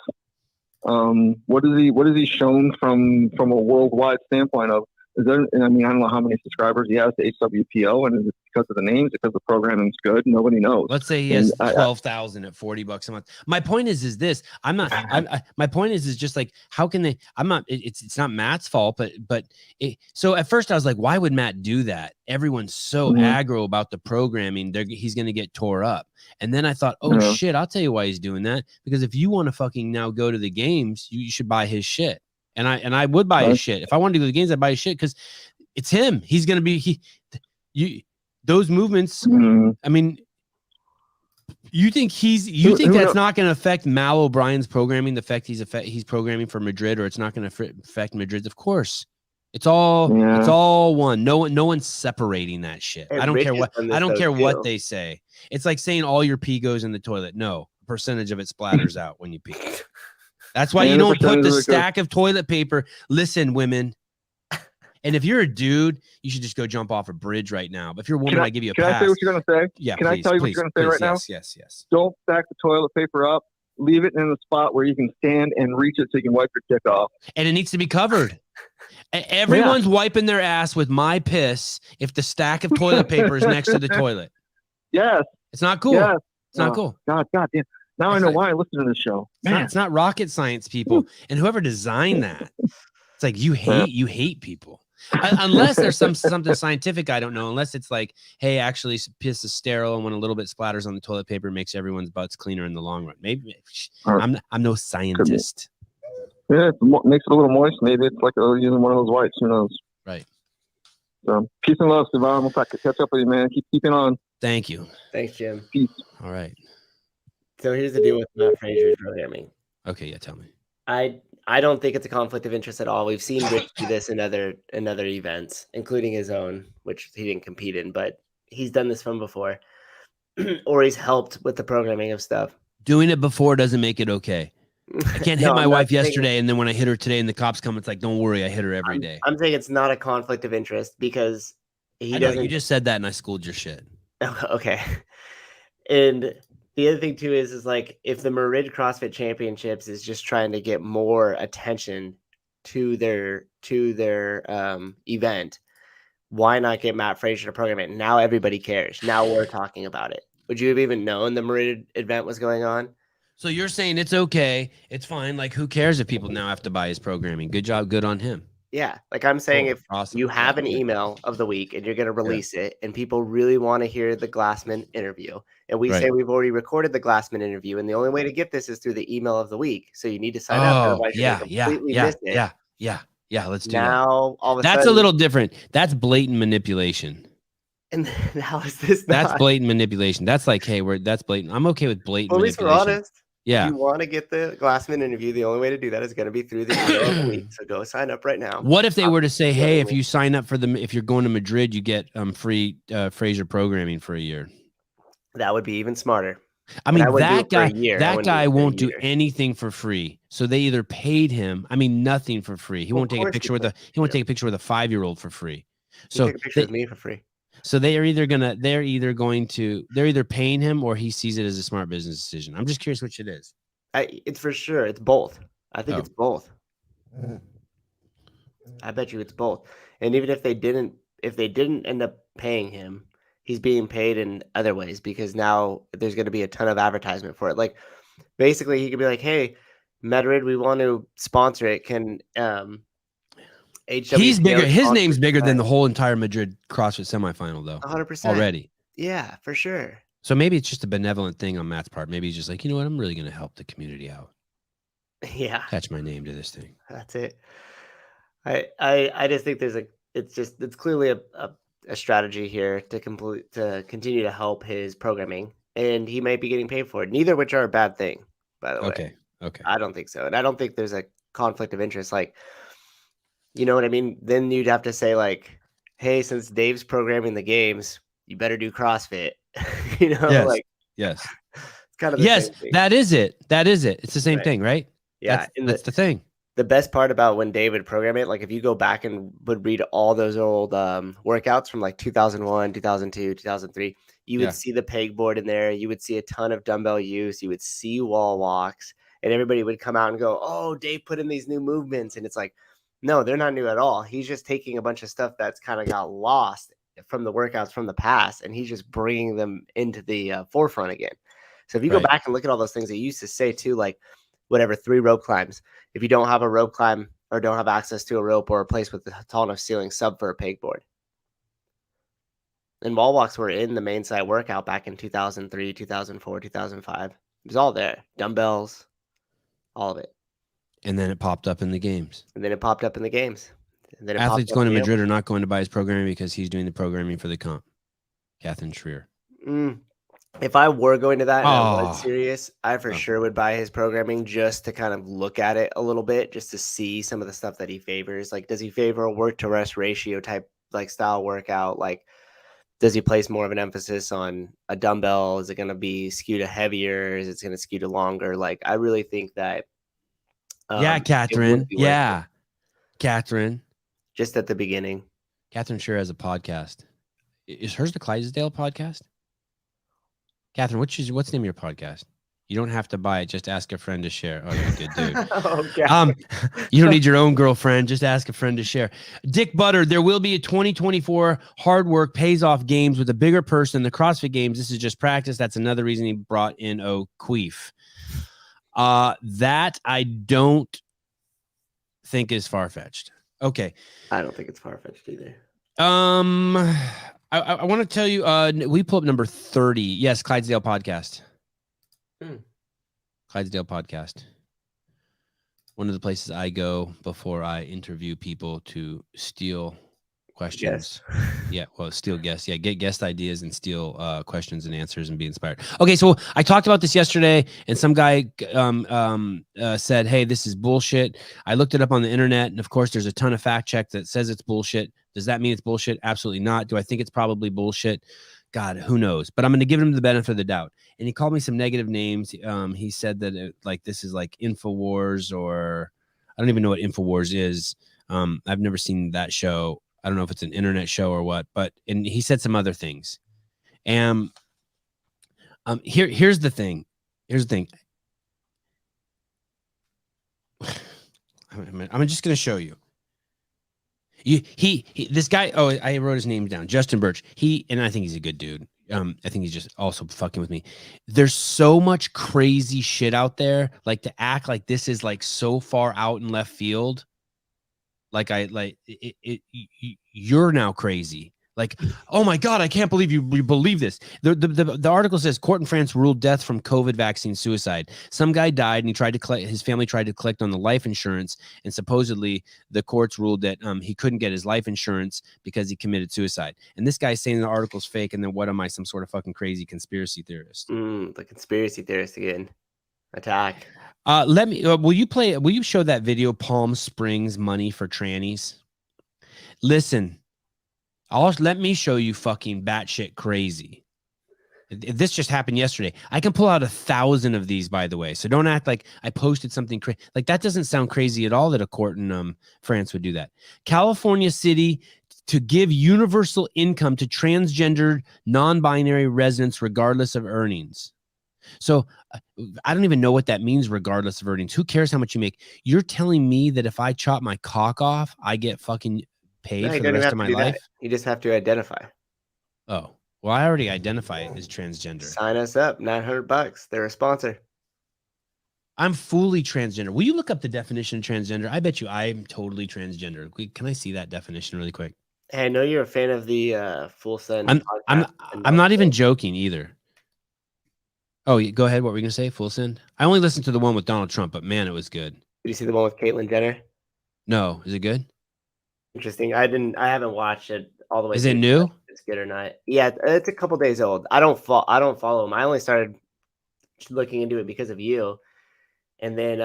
What is he shown from a worldwide standpoint of? Is there? I mean, I don't know how many subscribers he has to HWPO, and is it because of the names? Because the programming's good? Nobody knows. Let's say he has 12,000 at $40 a month. My point is this: I'm not. My point is just like, how can they? I'm not. It's not Matt's fault, but so at first I was like, why would Matt do that? Everyone's so aggro about the programming. He's going to get tore up. And then I thought, oh shit, I'll tell you why he's doing that. Because if you want to fucking now go to the games, you should buy his shit. And I would buy his shit. If I wanted to go to the games, I'd buy his shit because it's him. He's gonna be those movements. I mean, you think that's not gonna affect Mal O'Brien's programming, the fact he's programming for Madrid, or it's not gonna affect Madrid? Of course. It's all one. No one's separating that shit. Hey, I don't Rich care has what done this I don't though, care too. what they say. It's like saying all your pee goes in the toilet. No, a percentage of it splatters out when you pee. That's why you don't put the stack of toilet paper. Listen, women. And if you're a dude, you should just go jump off a bridge right now. But if you're a woman, I give you a pass. Can I say what you're going to say? Yeah, Can please, I tell you please, what you're going to say right now? Yes. Don't stack the toilet paper up. Leave it in the spot where you can stand and reach it so you can wipe your dick off. And it needs to be covered. Everyone's wiping their ass with my piss if the stack of toilet paper is next to the toilet. Yes. It's not cool. Yes. It's not cool. God damn. Now I know why I listen to this show. Man. It's not rocket science, people. And whoever designed that, it's like you hate people. Unless there's something scientific I don't know. Unless it's like, hey, actually, piss is sterile, and when a little bit splatters on the toilet paper, it makes everyone's butts cleaner in the long run. Maybe I'm no scientist. Yeah, it makes it a little moist. Maybe it's like using one of those wipes. Who knows? Right. So peace and love, Sevan. We'll catch up with you, man. Keep keeping on. Thank you. Thanks, Jim. Peace. All right. So here's the deal with Matt Fraser's programming. Okay, yeah, tell me. I don't think it's a conflict of interest at all. We've seen Rich do this in other events, including his own, which he didn't compete in, but he's done this from before, or he's helped with the programming of stuff. Doing it before doesn't make it okay. I can't hit my wife yesterday, and then when I hit her today and the cops come, it's like, don't worry, I hit her every day. I'm saying it's not a conflict of interest because he doesn't. You just said that, and I schooled your shit. Okay. And the other thing too is like if the Madrid CrossFit Championships is just trying to get more attention to their event, why not get Matt Fraser to program it? Now everybody cares. Now we're talking about it. Would you have even known the Madrid event was going on? So you're saying it's okay, it's fine. Like, who cares if people now have to buy his programming? Good job, good on him. Yeah, like I'm saying, if awesome. you have an email of the week and you're going to release it, and people really want to hear the Glassman interview, and we say we've already recorded the Glassman interview, and the only way to get this is through the email of the week, so you need to sign up. Otherwise Yeah. Let's do now, that. All of That's sudden, a little different. That's blatant manipulation. And how is this? That's blatant manipulation. That's like, hey, that's blatant. I'm okay with blatant manipulation. At least we're honest. Yeah. If you want to get the Glassman interview, the only way to do that is going to be through the email of the week. So go sign up right now. What if they were to say, hey, if you sign up if you're going to Madrid, you get free Fraser programming for a year? That would be even smarter. I mean, that guy won't do anything for free. So they either paid him, nothing for free. He won't take a picture with a 5-year-old for free. So take a picture with me for free. So they're either paying him or he sees it as a smart business decision. I'm just curious which it is. It's for sure. It's both. I think it's both. I bet you it's both. And even if they didn't end up paying him, he's being paid in other ways because now there's going to be a ton of advertisement for it. Like basically he could be like, hey, Madrid, we want to sponsor it. Can he's bigger. His name's bigger than the whole entire Madrid CrossFit semifinal, though. 100% already. Yeah, for sure. So maybe it's just a benevolent thing on Matt's part. Maybe he's just like, you know what? I'm really going to help the community out. Yeah. Attach my name to this thing. That's it. I just think it's clearly a strategy here to continue to help his programming, and he might be getting paid for it. Neither of which are a bad thing, by the way. Okay. I don't think so, and I don't think there's a conflict of interest. Like, you know what I mean? Then you'd have to say like, hey, since Dave's programming the games, you better do CrossFit. Yes. Yes. It's kind of the Yes, same thing. that is it. That is it. It's the same Right. thing, right? Yeah, That's the thing. the best part about when Dave would program it, like if you go back and would read all those old workouts from like 2001, 2002, 2003, you Yeah. would see the pegboard in there. You would see a ton of dumbbell use. You would see wall walks, and everybody would come out and go, "Oh, Dave put in these new movements," and it's like, no, they're not new at all. He's just taking a bunch of stuff that's kind of got lost from the workouts from the past, and he's just bringing them into the forefront again. So if you go Right. back and look at all those things they used to say too, like whatever 3 rope climbs. If you don't have a rope climb or don't have access to a rope or a place with a tall enough ceiling, sub for a pegboard. And wall walks were in the main site workout back in 2003, 2004, 2005. It was all there. Dumbbells, all of it. And then it popped up in the games. And then it popped up in the games. And then it Athletes popped up going to in the Madrid are not going to buy his programming because he's doing the programming for the comp. Catherine Schreier. If I were going to that and I was Oh. serious, I for sure would buy his programming just to kind of look at it a little bit, just to see some of the stuff that he favors. Like, does he favor a work to rest ratio type like style workout? Like, does he place more of an emphasis on a dumbbell? Is it going to be skewed to heavier? Is it going to skew to longer? Like, I really think that. Yeah, it Catherine. would be worth Yeah. it, Catherine. just at the beginning. Catherine Schreier has a podcast. Is hers the Clydesdale podcast? Catherine, what's the name of your podcast? You don't have to buy it. Just ask a friend to share. Oh, you're a good dude. Okay. You don't need your own girlfriend. Just ask a friend to share. Dick Butter, there will be a 2024 hard work pays off games with a bigger purse than the CrossFit games. This is just practice. That's another reason he brought in O'Queef. That I don't think is far-fetched. Okay. I don't think it's far-fetched either. I want to tell you, we pull up number 30. Yes, Clydesdale podcast. Clydesdale podcast. One of the places I go before I interview people to steal questions. Yeah, well, steal guests. Yeah, get guest ideas and steal questions and answers and be inspired. Okay, so I talked about this yesterday, and some guy said, "Hey, this is bullshit." I looked it up on the internet, and of course, there's a ton of fact check that says it's bullshit. Does that mean it's bullshit? Absolutely not. Do I think it's probably bullshit? God, who knows? But I'm going to give him the benefit of the doubt. And he called me some negative names. He said that this is like InfoWars, or I don't even know what InfoWars is. I've never seen that show. I don't know if it's an internet show or what, and he said some other things. And here's the thing. I'm just going to show you. This guy, I wrote his name down, Justin Birch. And I think he's a good dude. I think he's just also fucking with me. There's so much crazy shit out there. Like, to act like this is like so far out in left field. You're now crazy. Like, oh my God, I can't believe you believe this. The article says court in France ruled death from COVID vaccine suicide. Some guy died and his family tried to collect on the life insurance, and supposedly the courts ruled that he couldn't get his life insurance because he committed suicide. And this guy's saying the article's fake, and then what am I, some sort of fucking crazy conspiracy theorist? The conspiracy theorist again. Attack. Will you show that video, Palm Springs money for trannies? Listen. Let me show you fucking batshit crazy. This just happened yesterday. I can pull out 1,000 of these, by the way. So don't act like I posted something crazy. Like, that doesn't sound crazy at all that a court in France would do that. California city to give universal income to transgendered, non-binary residents regardless of earnings. So I don't even know what that means, regardless of earnings. Who cares how much you make? You're telling me that if I chop my cock off, I get fucking paid for the rest of my life? You just have to identify. Oh, well, I already identify as transgender. Sign us up, $900. They're a sponsor. I'm fully transgender. Will you look up the definition of transgender? I bet you I'm totally transgender. Can I see that definition really quick? Hey, I know you're a fan of the Full Send. I'm not even joking either. Oh, go ahead. What were you gonna say? Full Send? I only listened to the one with Donald Trump, but man, it was good. Did you see the one with Caitlyn Jenner? No, is it good? Interesting. I haven't watched it all the way. Is it new? If it's good or not? Yeah, it's a couple days old. I don't follow him. I only started looking into it because of you, and then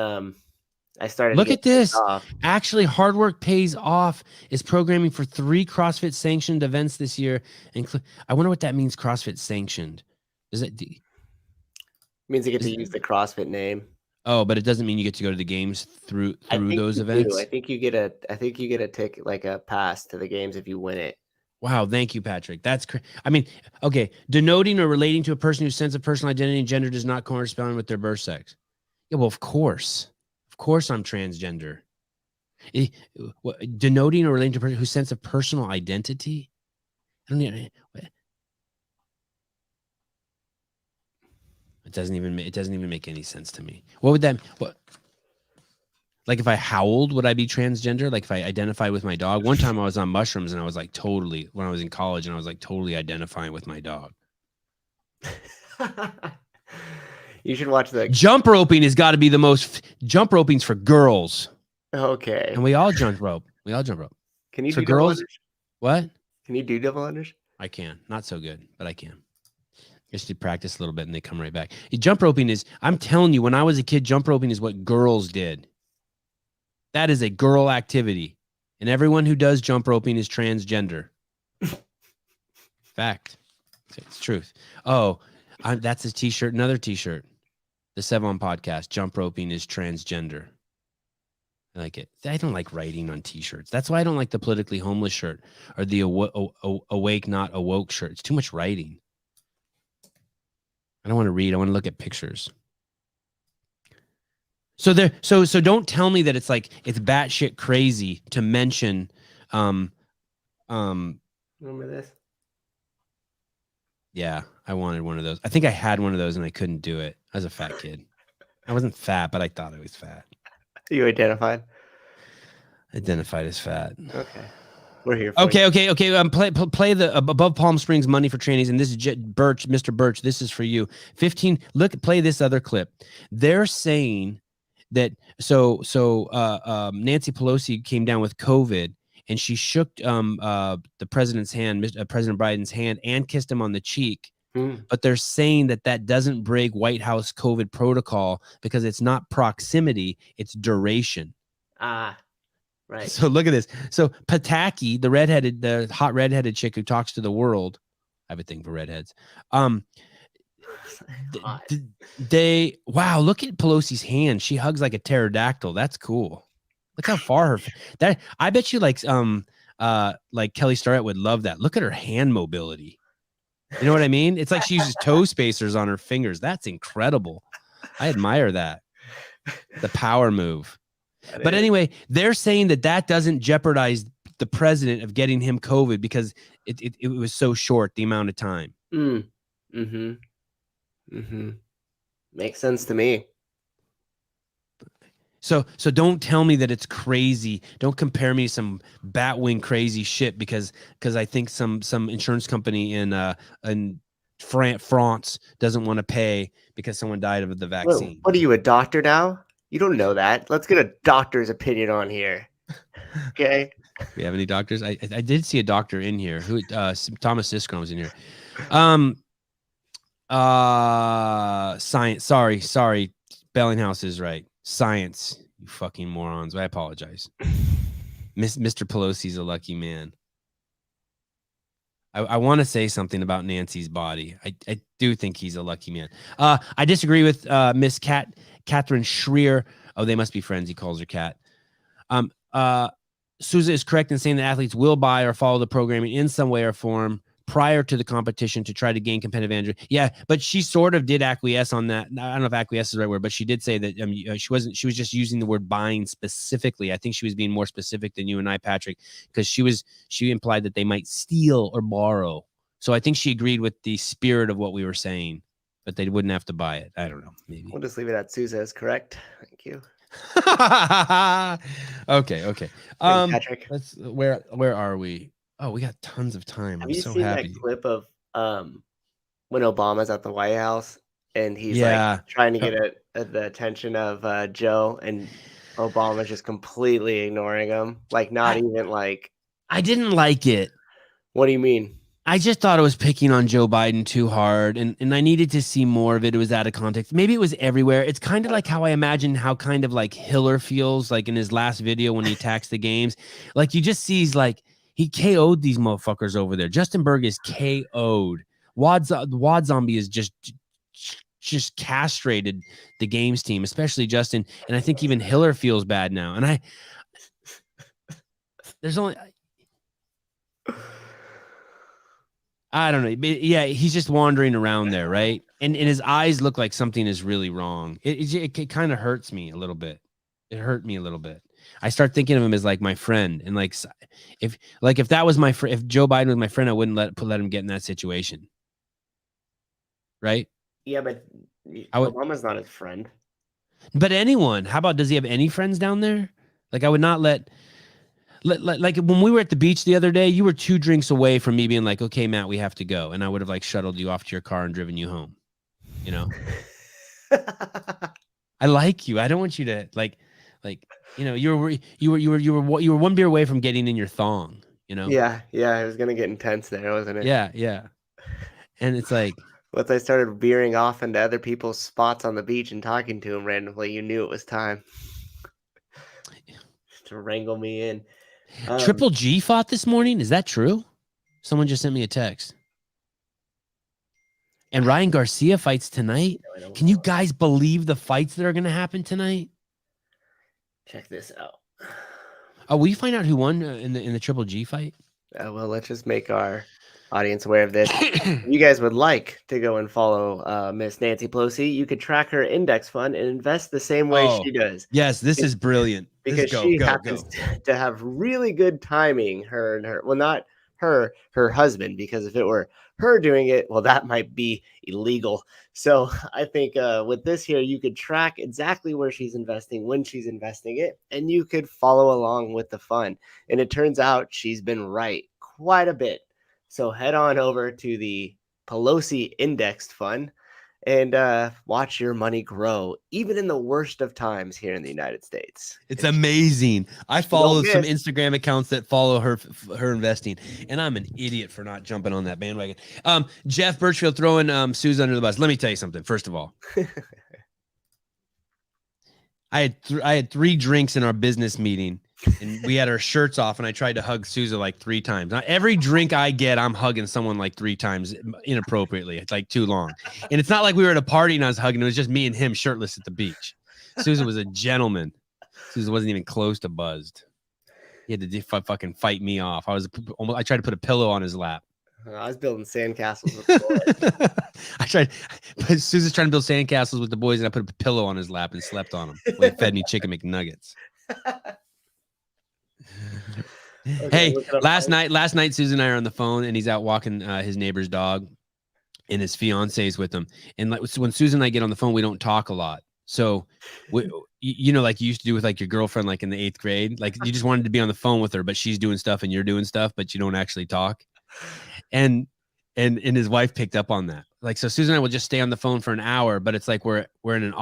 I started. Look at this. Actually, hard work pays off. Is programming for 3 CrossFit sanctioned events this year. I wonder what that means. CrossFit sanctioned. Is it? Means they get to use the CrossFit name. Oh, but it doesn't mean you get to go to the games through I think those you do. events. I think you get a ticket, like a pass to the games if you win it. Wow, thank you, Patrick. That's I mean, okay, denoting or relating to a person whose sense of personal identity and gender does not correspond with their birth sex. Yeah, well, of course I'm transgender. Denoting or relating to a person whose sense of personal identity. I don't need. It doesn't even make any sense to me. What would that? What? Like if I howled, would I be transgender? Like if I identify with my dog? One time I was on mushrooms and I was like totally, when I was in college, and I was like totally identifying with my dog. You should watch the Jump roping has got to be the most. Jump roping's for girls. Okay. And we all jump rope. We all jump rope. Can you for do double girls? unders? What? Can you do double unders? I can. Not so good, but I can. Just to practice a little bit and they come right back. Jump roping is, I'm telling you, when I was a kid, jump roping is what girls did. That is a girl activity. And everyone who does jump roping is transgender. Fact. It's truth. Oh, that's a t-shirt, another t-shirt. The Sevan podcast, jump roping is transgender. I like it. I don't like writing on t-shirts. That's why I don't like the politically homeless shirt or the awake, not awoke shirt. It's too much writing. I don't want to read. I want to look at pictures. So don't tell me that it's like it's batshit crazy to mention Remember this? Yeah, I wanted one of those. I think I had one of those and I couldn't do it. I was a fat kid. I wasn't fat, but I thought I was fat. You identified? Identified as fat. Okay. We're here for Okay. Play the Above Palm Springs Money for Trainees, and this is Mr. Birch. This is for you. 15. Play this other clip. They're saying that Nancy Pelosi came down with COVID, and she shook the president's hand, President Biden's hand, and kissed him on the cheek. But they're saying that doesn't break White House COVID protocol because it's not proximity, it's duration. Ah. Right. So look at this. So Pataki, the hot redheaded chick who talks to the world, I have a thing for redheads. Wow, look at Pelosi's hand. She hugs like a pterodactyl. That's cool. Look how far I bet you like Kelly Starrett would love that. Look at her hand mobility. You know what I mean? It's like she uses toe spacers on her fingers. That's incredible. I admire that. The power move. But anyway, they're saying that doesn't jeopardize the president of getting him COVID because it was so short, the amount of time. Makes sense to me. So don't tell me that it's crazy. Don't compare me to some batwing crazy shit because I think some insurance company in France doesn't want to pay because someone died of the vaccine. What are you, a doctor now? You don't know that. Let's get a doctor's opinion on here. Okay. We have any doctors? I did see a doctor in here. Who? Thomas Siskron was in here. Science. Sorry. Bellinghouse is right. Science. You fucking morons. I apologize. Mr. Pelosi's a lucky man. I want to say something about Nancy's body. I do think he's a lucky man. I disagree with Miss Catherine Schreer. Oh, they must be friends. He calls her Cat. Souza is correct in saying that athletes will buy or follow the programming in some way or form prior to the competition to try to gain competitive advantage. Yeah, but she sort of did acquiesce on that. I don't know if acquiesce is the right word, but she did say that she was just using the word buying specifically. I think she was being more specific than you and I, Patrick, because she implied that they might steal or borrow. So I think she agreed with the spirit of what we were saying, but they wouldn't have to buy it. I don't know. Maybe we'll just leave it at Souza is correct. Thank you. Okay. Patrick, where are we? Oh, we got tons of time. Have I'm you so seen happy. that clip of when Obama's at the White House and he's like trying to get the attention of Joe, and Obama's just completely ignoring him, like not even like. I didn't like it. What do you mean? I just thought it was picking on Joe Biden too hard, and I needed to see more of it. It was out of context. Maybe it was everywhere. It's kind of like how I imagine how kind of like Hiller feels like in his last video when he attacks the games. Like you just see he KO'd these motherfuckers over there. Justin Berg is KO'd. Wad Zombie is just just castrated the games team, especially Justin. And I think even Hiller feels bad now. And I don't know. But yeah, he's just wandering around there, right? And his eyes look like something is really wrong. It kind of hurts me a little bit. It hurt me a little bit. I start thinking of him as like my friend, and like if that was my friend, if Joe Biden was my friend, I wouldn't let him get in that situation, right? Yeah, but Obama's not his friend. But anyone, how about, does he have any friends down there? Like, I would not let like when we were at the beach the other day, you were 2 drinks away from me being like, okay, Matt, we have to go. And I would have like shuttled you off to your car and driven you home. You know, I like you. I don't want you to like, you know, you were 1 beer away from getting in your thong, you know? Yeah. It was going to get intense there, wasn't it? Yeah. And it's like, once I started veering off into other people's spots on the beach and talking to them randomly, you knew it was time to wrangle me in. Triple G fought this morning. Is that true? Someone just sent me a text. And Ryan Garcia fights tonight. Can you guys believe the fights that are going to happen tonight? Check this out. Oh, will you find out who won in the Triple G fight? Well, let's just make our audience aware of this. If you guys would like to go and follow Miss Nancy Pelosi, you could track her index fund and invest the same way she does. Yes, this is brilliant. Because she happens to have really good timing. Well, not her husband, because if it were her doing it, well, that might be illegal. So I think with this here, you could track exactly where she's investing, when she's investing it, and you could follow along with the fun. And it turns out she's been right quite a bit. So head on over to the Pelosi Indexed Fund and watch your money grow, even in the worst of times here in the United States. It's amazing. I follow some Instagram accounts that follow her investing, and I'm an idiot for not jumping on that bandwagon. Jeff Birchfield throwing Susan under the bus. Let me tell you something. First of all, I had 3 drinks in our business meeting, and we had our shirts off, and I tried to hug Susan like 3 times. Now, every drink I get, I'm hugging someone like 3 times inappropriately. It's like too long. And it's not like we were at a party and I was hugging. It was just me and him shirtless at the beach. Susan was a gentleman. Susan wasn't even close to buzzed. He had to fucking fight me off. I tried to put a pillow on his lap. I was building sandcastles with the boys. Susan's trying to build sandcastles with the boys, and I put a pillow on his lap and slept on him when he fed me chicken McNuggets. Okay, hey, last night, Susan and I are on the phone, and he's out walking his neighbor's dog, and his fiance's with him. And like when Susan and I get on the phone, we don't talk a lot. So, you know, like you used to do with like your girlfriend, like in the 8th grade, like you just wanted to be on the phone with her, but she's doing stuff and you're doing stuff, but you don't actually talk. And his wife picked up on that. Like, so Susan and I will just stay on the phone for an hour, but it's like we're in an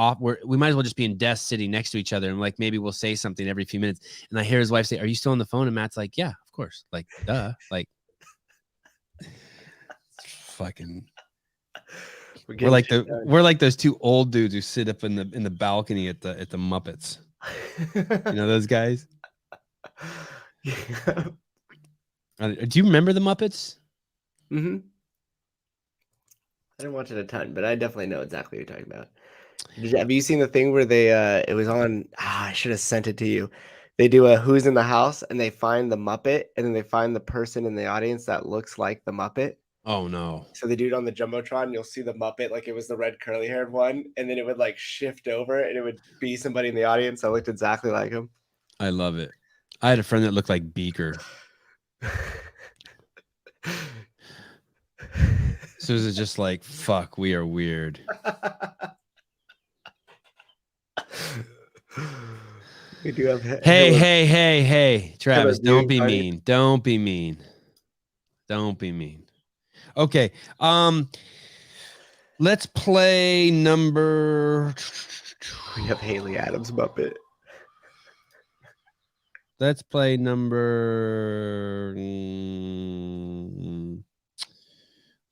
we might as well just be in desks sitting next to each other, and like maybe we'll say something every few minutes. And I hear his wife say, "Are you still on the phone?" And Matt's like, "Yeah, of course." Like, duh. Like, fucking. We're like those 2 old dudes who sit up in the balcony at the Muppets. You know those guys? Yeah. Do you remember the Muppets? Mm-hmm. I didn't watch it a ton, but I definitely know exactly what you're talking about. Have you seen the thing where they it was on I should have sent it to you. They do a Who's in the House, and they find the Muppet, and then they find the person in the audience that looks like the Muppet. Oh no. So they do it on the Jumbotron, and you'll see the Muppet like it was the red curly haired one, and then it would like shift over and it would be somebody in the audience that looked exactly like him. I love it. I had a friend that looked like Beaker. Susan's just like, fuck, we are weird. We do have hey, Travis, don't be mean. Don't be mean. Okay. Let's play number. We have Haley Adams Muppet. Let's play number.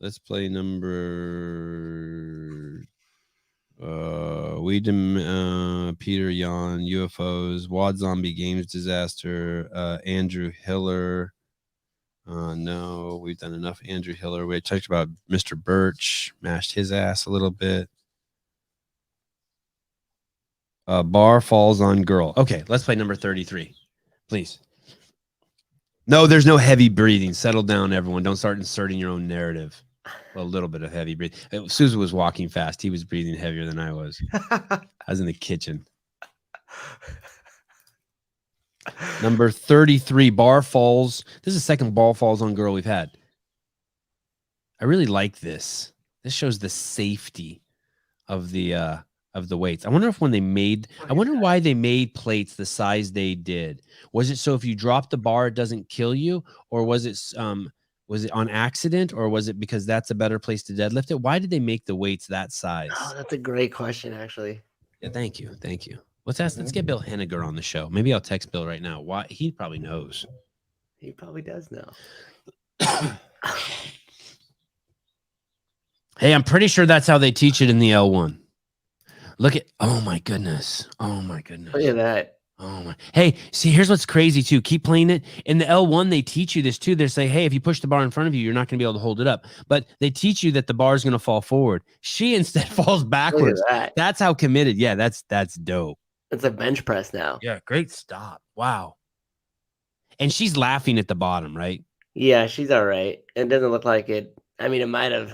Let's play number. Peter Yan, UFOs, Wad Zombie Games Disaster, Andrew Hiller. No, we've done enough Andrew Hiller. We talked about Mr. Birch, mashed his ass a little bit. Bar falls on girl. Okay, let's play number 33, please. No, there's no heavy breathing. Settle down, everyone. Don't start inserting your own narrative. Well, a little bit of heavy breathing. Susan was walking fast. He was breathing heavier than I was. I was in the kitchen. Number 33, bar falls. This is the second ball falls on girl we've had. I really like this. This shows the safety of the weights. I wonder if when they made, I wonder why they made plates the size they did. Was it so if you drop the bar, it doesn't kill you, or was it on accident, or was it because that's a better place to deadlift it? Why did they make the weights that size? Oh, that's a great question, actually. Yeah, thank you. Let's get Bill Henniger on the show. Maybe I'll text Bill right now. Why? He probably knows. He probably does know. Hey, I'm pretty sure that's how they teach it in the L1. Look at, oh my goodness. Look at that. Oh my. Hey, see, here's what's crazy too. Keep playing it. In the L1, they teach you this too. They say, hey, if you push the bar in front of you, you're not going to be able to hold it up. But they teach you that the bar is going to fall forward. She instead falls backwards. That. That's how committed. Yeah, that's dope. It's a bench press now. Yeah, great stop. Wow. And she's laughing at the bottom, right? Yeah, she's all right. It doesn't look like it. I mean, it might have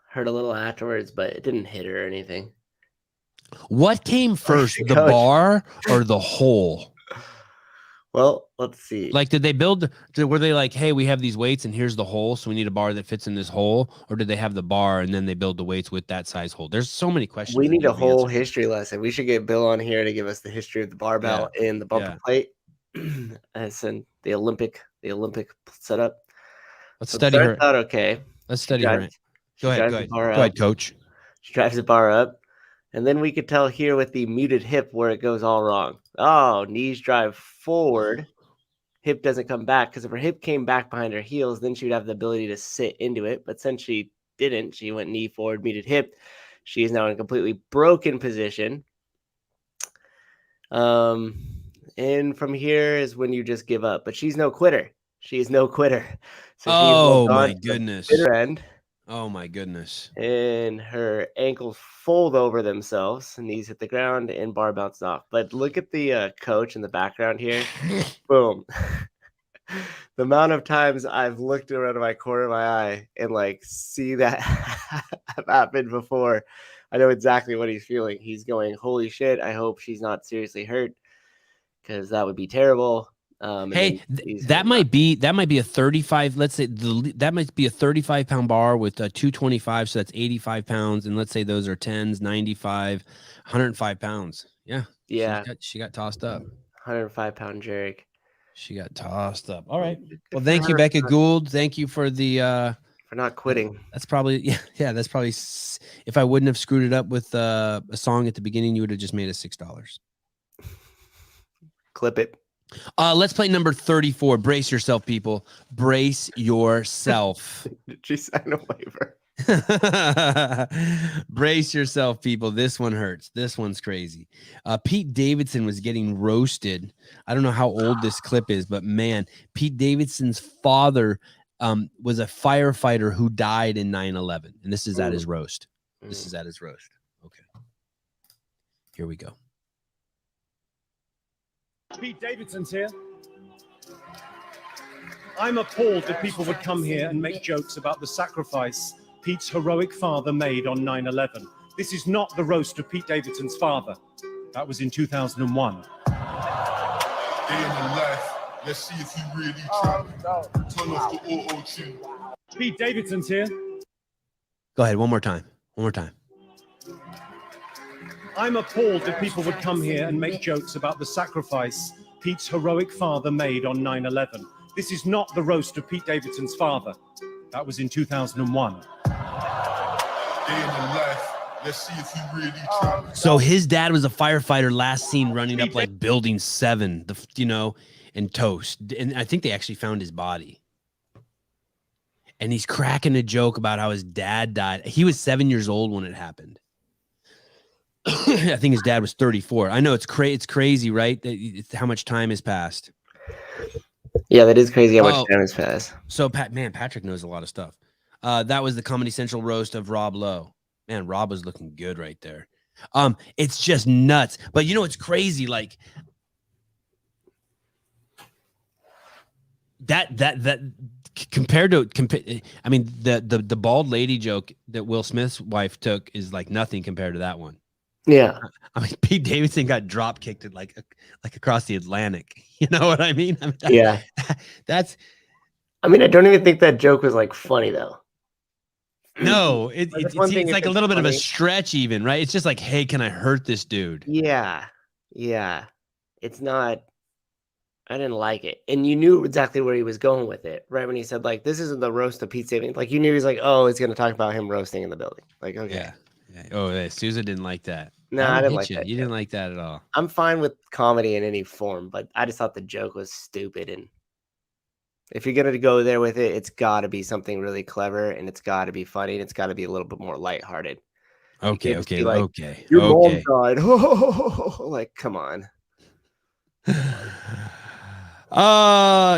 hurt a little afterwards, but it didn't hit her or anything. What came first, the bar or the hole? Well, let's see. Like, were they like, hey, we have these weights and here's the hole, so we need a bar that fits in this hole? Or did they have the bar and then they build the weights with that size hole? There's so many questions. We need a whole history lesson. We should get Bill on here to give us the history of the barbell and the bumper plate. As in the Olympic setup. Let's study her. Out okay. Let's study her. Go ahead, coach. She drives the bar up. And then we could tell here with the muted hip where it goes all wrong. Oh, knees drive forward. Hip doesn't come back, because if her hip came back behind her heels, then she would have the ability to sit into it. But since she didn't, she went knee forward, muted hip. She is now in a completely broken position. And from here is when you just give up. But she's no quitter. She's no quitter. So oh, my goodness. End. Oh, my goodness. And her ankles fold over themselves, knees hit the ground, and bar bounces off. But look at the coach in the background here. Boom. The amount of times I've looked around my corner of my eye and like see that have happened before, I know exactly what he's feeling. He's going, holy shit, I hope she's not seriously hurt, because that would be terrible. Hey, that might be a 35. Let's say that might be a 35-pound bar with 225. So that's 85 pounds. And let's say those are 10s, 95, 105 pounds. Yeah. Yeah. She got tossed up. 105-pound jerk. She got tossed up. All right. Well, thank you, Becca Gould. Thank you for the for not quitting. That's probably that's probably, if I wouldn't have screwed it up with a song at the beginning, you would have just made us $6. Clip it. Let's play number 34. Brace yourself, people. Brace yourself. Did she sign a waiver? Brace yourself, people. This one hurts. This one's crazy. Pete Davidson was getting roasted. I don't know how old this clip is, but man, Pete Davidson's father was a firefighter who died in 9/11. And this is at his roast. This is at his roast. Okay. Here we go. Pete Davidson's here. I'm appalled that people would come here and make jokes about the sacrifice Pete's heroic father made on 9/11. This is not the roast of Pete Davidson's father. That was in 2001. Day in the life. Let's see if you really try. Turn off the auto-tune. Pete Davidson's here. Go ahead, one more time. One more time. I'm appalled that people would come here and make jokes about the sacrifice Pete's heroic father made on 9/11. This is not the roast of Pete Davidson's father. That was in 2001. Day in the life. Let's see if you really try. So his dad was a firefighter, last seen running up like Building 7, and toast. And I think they actually found his body. And he's cracking a joke about how his dad died. He was 7 years old when it happened. I think his dad was 34. I know it's crazy, right? It's how much time has passed. Yeah, that is crazy how much time has passed. So, Patrick knows a lot of stuff. That was the Comedy Central roast of Rob Lowe. Man, Rob was looking good right there. It's just nuts. But you know it's crazy, like that compared to I mean the bald lady joke that Will Smith's wife took is like nothing compared to that one. Yeah. I mean, Pete Davidson got drop kicked at like across the Atlantic. You know what I mean? Yeah. That's. I mean, I don't even think that joke was like funny though. No, Like, it's one thing if like a it's little bit of a funny. stretch, even, right? It's just like, hey, can I hurt this dude? Yeah. Yeah. It's not. I didn't like it. And you knew exactly where he was going with it, right? When he said, like, this isn't the roast of Pete Davidson. Like, you knew he was like, oh, he's going to talk about him roasting in the building. Like, okay. Yeah. Oh, yeah. Sousa didn't like that. No, That I one didn't hit like you. that. You didn't like that at all. I'm fine with comedy in any form, but I just thought the joke was stupid. And if you're going to go there with it, it's got to be something really clever and it's got to be funny and it's got to be a little bit more lighthearted. Okay. Just Okay. be like, Okay. your Okay. mom died. Like, come on.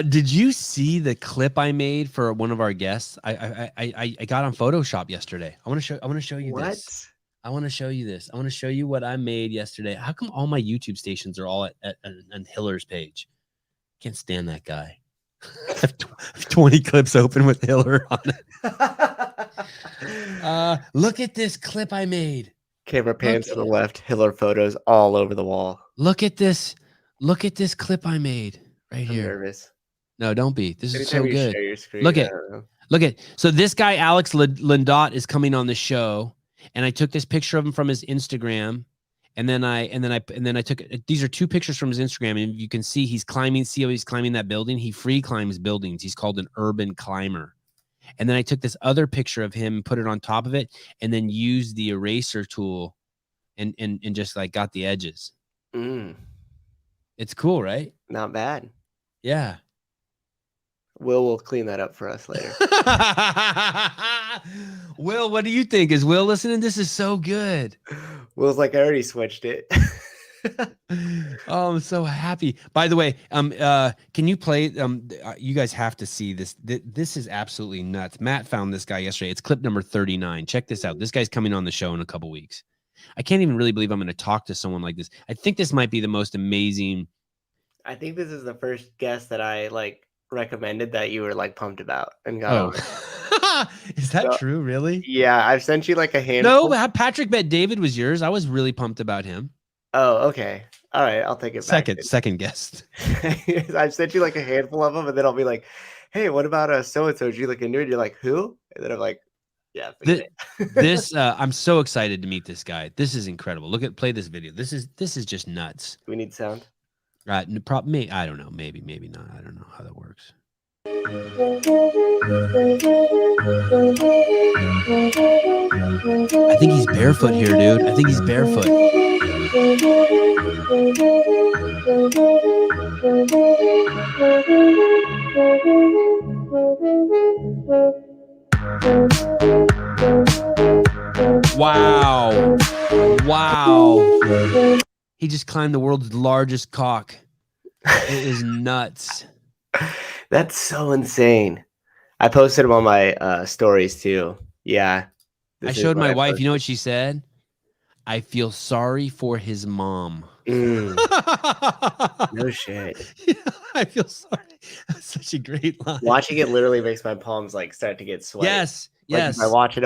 Did you see the clip I made for one of our guests? I got on Photoshop yesterday. I want to show you this. I want to show you this. I want to show you what I made yesterday. How come all my YouTube stations are all on Hiller's page? Can't stand that guy. I have 20 clips open with Hiller on it. Look at this clip I made. Camera pans to the left, Hiller photos all over the wall. Look at this. Look at this clip I made right I'm here. nervous. No, don't be. This is so Anytime you good. share your screen, Look I at. don't know. Look at. So this guy Alex Lindot is coming on the show, and I took this picture of him from his Instagram, and then I took these are two pictures from his Instagram, and you can see he's climbing. See how he's climbing that building? He free climbs buildings. He's called an urban climber. And then I took this other picture of him, put it on top of it, and then used the eraser tool, and just like got the edges. It's cool, right? Not bad. Yeah. Will clean that up for us later. Will, what do you think? Is Will listening? This is so good. Will's like, I already switched it. Oh, I'm so happy. By the way, can you play? You guys have to see this. This is absolutely nuts. Matt found this guy yesterday. It's clip number 39. Check this out. This guy's coming on the show in a couple weeks. I can't even really believe I'm going to talk to someone like this. I think this might be the most amazing. I think this is the first guest that I like recommended that you were like pumped about and got on. Is that true? Really? Yeah, I've sent you like a handful. No, Patrick Bet David was yours. I was really pumped about him. Oh, okay. All right, I'll take it back. Second guest. I've sent you like a handful of them, and then I'll be like, "Hey, what about so and so? Did you look into it?" You're like, "Who?" And then I'm like, "Yeah." This I'm so excited to meet this guy. This is incredible. Play this video. This is just nuts. Do we need sound? Right. I don't know. Maybe not. I don't know how that works. I think he's barefoot here, dude. I think he's barefoot. Wow. He just climbed the world's largest cock. It is nuts. That's so insane. I posted them on my stories too. Yeah. I showed my wife. You know what she said? I feel sorry for his mom. No shit. Yeah, I feel sorry. That's such a great line. Watching it literally makes my palms like start to get sweaty. Yes. Like, Yes. I watched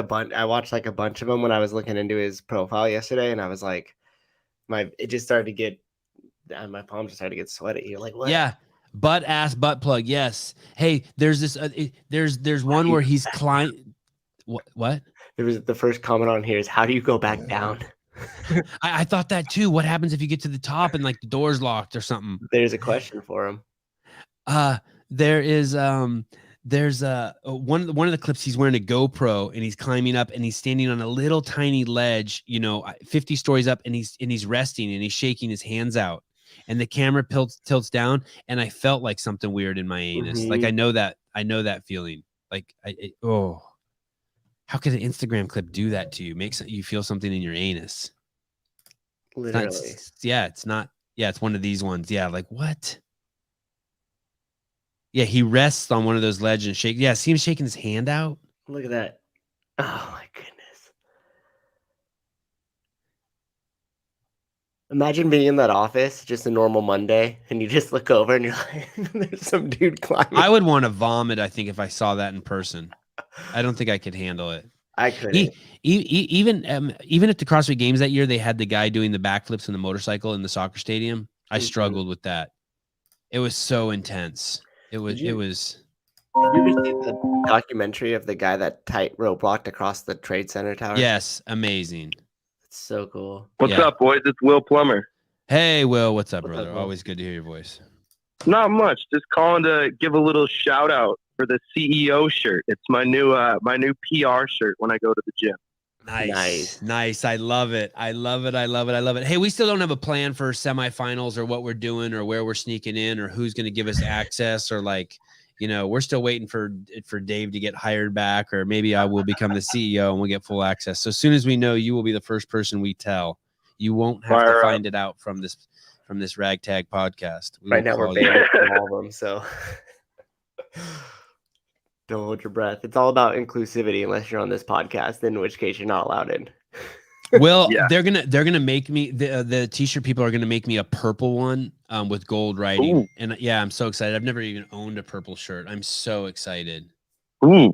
like a bunch of them when I was looking into his profile yesterday, and I was like, it just started to get, my palms just started to get sweaty. You're like, what? Yeah. Butt plug. Yes. Hey, there's this. There's one where he's climbing. What? There was the first comment on here is, how do you go back down? I thought that too. What happens if you get to the top and like the door's locked or something? There's a question for him. There's one of the clips. He's wearing a GoPro and he's climbing up and he's standing on a little tiny ledge, 50 stories up, and he's resting and he's shaking his hands out, and the camera tilts down, and I felt like something weird in my anus. Mm-hmm. Like I know that feeling. Like how could an Instagram clip do that to you? Makes you feel something in your anus. Literally. It's not. Yeah, it's one of these ones. Yeah, like what? Yeah, he rests on one of those ledges and shake. Yeah, see him shaking his hand out. Look at that. Oh my goodness. Imagine being in that office, just a normal Monday, and you just look over and you're like, there's some dude climbing. I would want to vomit, I think, if I saw that in person. I don't think I could handle it. I couldn't. Even at the CrossFit Games that year, they had the guy doing the backflips on the motorcycle in the soccer stadium. I struggled with that. It was so intense. It was. Did you ever see the documentary of the guy that tightrope walked across the Trade Center tower? Yes, amazing. It's so cool. What's up, boys? It's Will Plummer. Hey, Will. What's up, What's brother? up, Will? Always good to hear your voice. Not much. Just calling to give a little shout out for the CEO shirt. It's my new PR shirt when I go to the gym. Nice. I love it. I love it. Hey, we still don't have a plan for semifinals or what we're doing or where we're sneaking in or who's going to give us access or like, we're still waiting for Dave to get hired back, or maybe I will become the CEO and we'll get full access. So as soon as we know, you will be the first person we tell. You won't have to find it out from this ragtag podcast. Right now we're banned from all of them, so don't hold your breath. It's all about inclusivity unless you're on this podcast, in which case you're not allowed in. Well, they're gonna make me the t-shirt people are gonna make me a purple one with gold writing. Ooh. And yeah, I'm so excited. I've never even owned a purple shirt. I'm so excited. Ooh,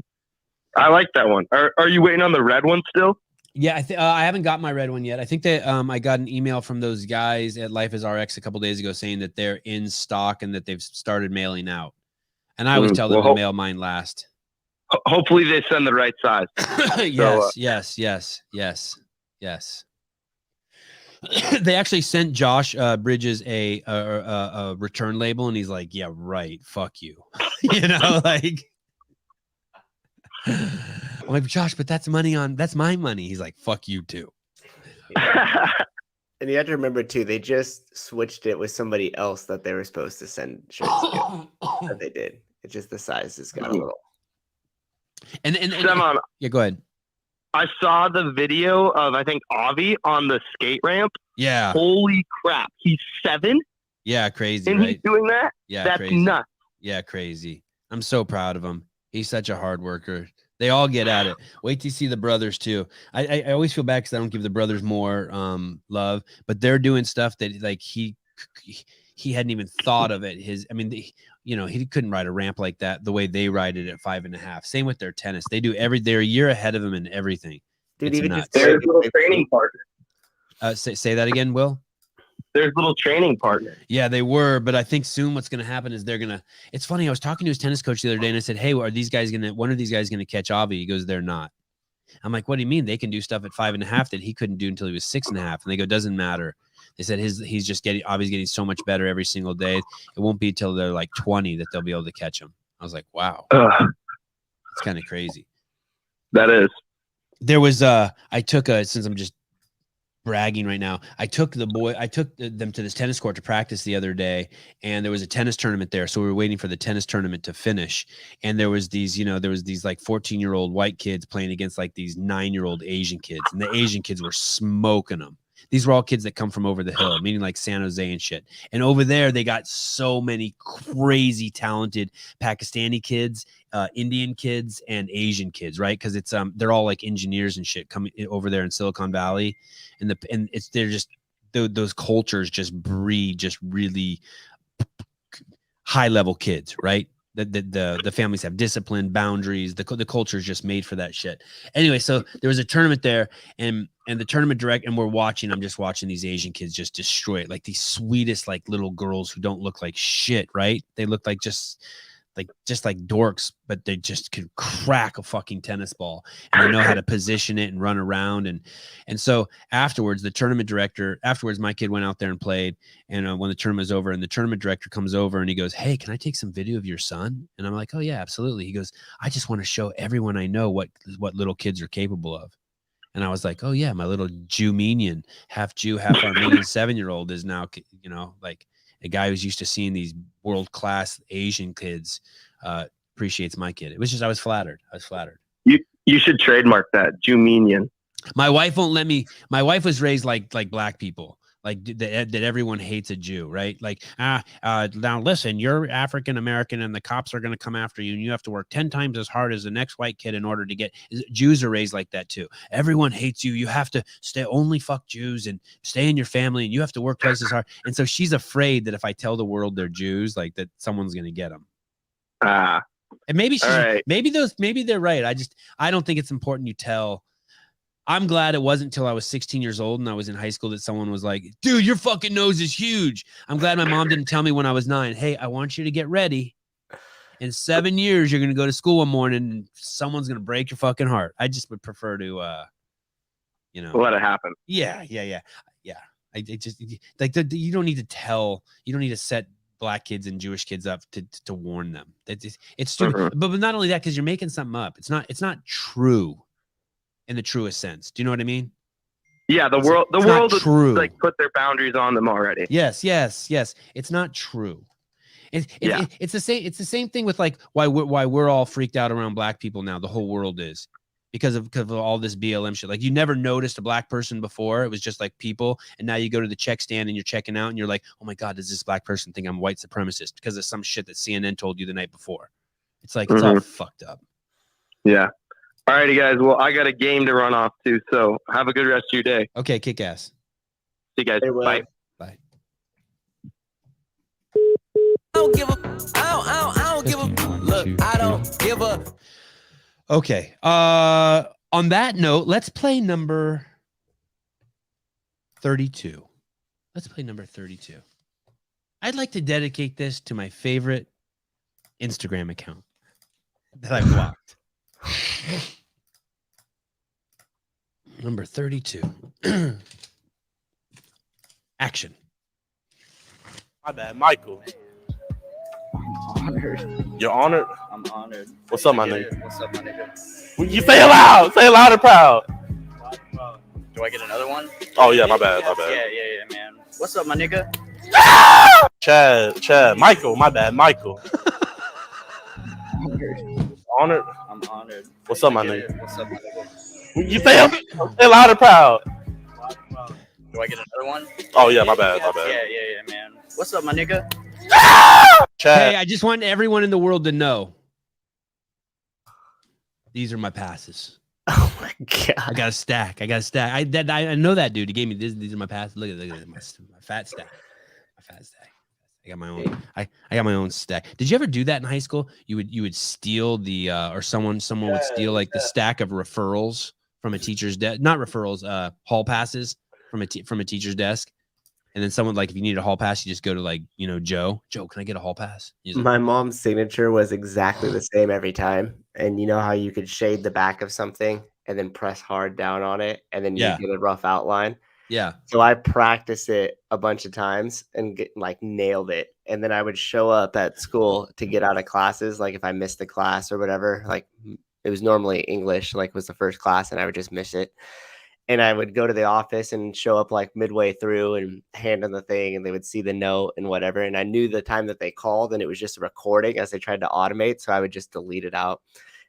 I like that one. Are you waiting on the red one still? Yeah, I haven't got my red one yet. I think that I got an email from those guys at Life is RX a couple days ago saying that they're in stock and that they've started mailing out. And I always tell them to mail mine last. Hopefully they send the right size. Yes. They actually sent Josh Bridges a return label, and he's like, "Yeah, right. Fuck you." Like. I'm like, Josh, but that's my money. He's like, fuck you too. And you have to remember too, they just switched it with somebody else that they were supposed to send shirts to. That they did. It's just the size has got a little. And Sevan, yeah, go ahead. I saw the video of I think Avi on the skate ramp. Yeah. Holy crap. He's 7. Yeah, crazy. And right? he's doing that? Yeah. That's crazy. Nuts. Yeah, crazy. I'm so proud of him. He's such a hard worker. They all get at it. Wait till you see the brothers too. I always feel bad because I don't give the brothers more love, but they're doing stuff that like he hadn't even thought of it. He couldn't ride a ramp like that the way they ride it at 5.5. Same with their tennis. They're a year ahead of him in everything. Dude, it's even nuts. There's a little training partner. Say that again, Will. There's little training partner. Yeah, they were, but I think soon what's going to happen is it's funny. I was talking to his tennis coach the other day and I said, hey, one of these guys going to catch Avi? He goes, they're not. I'm like, what do you mean? They can do stuff at 5.5 that he couldn't do until he was 6.5. And they go, doesn't matter. They said Avi's getting so much better every single day. It won't be until they're like 20 that they'll be able to catch him. I was like, wow, it's kind of crazy. That is. There was since I'm just bragging right now, I took them to this tennis court to practice the other day, and there was a tennis tournament there. So we were waiting for the tennis tournament to finish, and there was these like 14-year-old white kids playing against like these 9-year-old Asian kids, and the Asian kids were smoking them. These were all kids that come from over the hill, meaning like San Jose and shit. And over there, they got so many crazy talented Pakistani kids, Indian kids, and Asian kids, right? Because it's they're all like engineers and shit coming over there in Silicon Valley, those cultures just breed just really high level kids, right? The families have discipline, boundaries. The culture is just made for that shit. Anyway, so there was a tournament there, and the tournament I'm just watching these Asian kids just destroy it. Like these sweetest, like little girls who don't look like shit, right? They look like just like dorks, but they just can crack a fucking tennis ball, and they know how to position it and run around. And so afterwards, my kid went out there and played. And when the tournament was over, and the tournament director comes over and he goes, hey, can I take some video of your son? And I'm like, oh yeah, absolutely. He goes, I just want to show everyone I know what little kids are capable of. And I was like, oh yeah, my little Jew-Menian, half Jew, half Armenian 7-year-old is now, like a guy who's used to seeing these world-class Asian kids appreciates my kid. I was flattered. You should trademark that, Jew-Menian. My wife won't let me. My wife was raised like black people. like that everyone hates a Jew, right? Like, now listen, you're African American and the cops are going to come after you and you have to work 10 times as hard as the next white kid in order to get. Jews are raised like that too. Everyone hates you. You have to only fuck Jews and stay in your family and you have to work twice as hard. And so she's afraid that if I tell the world they're Jews, like that someone's going to get them. And maybe maybe they're right. I don't think it's important you tell. I'm glad it wasn't until I was 16 years old and I was in high school that someone was like, dude, your fucking nose is huge. I'm glad my mom didn't tell me when I was 9, hey, I want you to get ready. In 7 years, you're going to go to school one morning and someone's going to break your fucking heart. I just would prefer to, let it happen. Yeah. I just like you don't need to tell, you don't need to set black kids and Jewish kids up to warn them. It's stupid. But not only that, because you're making something up. It's not true. In the truest sense. Do you know what I mean? Yeah, the world like put their boundaries on them already. Yes. It's not true. It's the same thing with like why we're all freaked out around black people now. The whole world is because of all this BLM shit. Like you never noticed a black person before. It was just like people. And now you go to the check stand and you're checking out and you're like, oh my God, does this black person think I'm a white supremacist because of some shit that CNN told you the night before? It's like, it's all fucked up. Yeah. All righty, guys. Well, I got a game to run off too, so have a good rest of your day. Okay, kick ass. See you guys. Bye. Bye. I don't give a. Look, I don't give a. Okay. On that note, let's play number 32. Let's play number 32. I'd like to dedicate this to my favorite Instagram account that I blocked. Number 32. Action. My bad, Michael. I'm honored. You're honored? I'm honored. What's up, my nigga? What's up, my nigga? Well, you say it loud. Say it loud and proud. Do I get another one? Oh, yeah, my bad. Yeah, man. What's up, my nigga? Chad. Michael, my bad, Michael. Honored? I'm honored. What's up, my nigga? What's up, my nigga? You say it loud and proud. Do I get another one? Oh, yeah, my bad. Yeah, man. What's up, my nigga? Hey, I just want everyone in the world to know. These are my passes. Oh my God. I got a stack. I know that dude. He gave me this. These are my passes. Look at my fat stack. My fat stack. I got my own. I got my own stack. Did you ever do that in high school? You would steal the or someone would steal like the stack of referrals from a teacher's desk. Not referrals, hall passes from a teacher's desk. And then someone, like, if you need a hall pass, you just go to, like, Joe. Joe, can I get a hall pass? My mom's signature was exactly the same every time. And you know how you could shade the back of something and then press hard down on it and then you get a rough outline? Yeah. So I practiced it a bunch of times and nailed it. And then I would show up at school to get out of classes. Like if I missed a class or whatever, like it was normally English, like was the first class and I would just miss it. And I would go to the office and show up like midway through and hand them the thing and they would see the note and whatever. And I knew the time that they called and it was just a recording as they tried to automate. So I would just delete it out.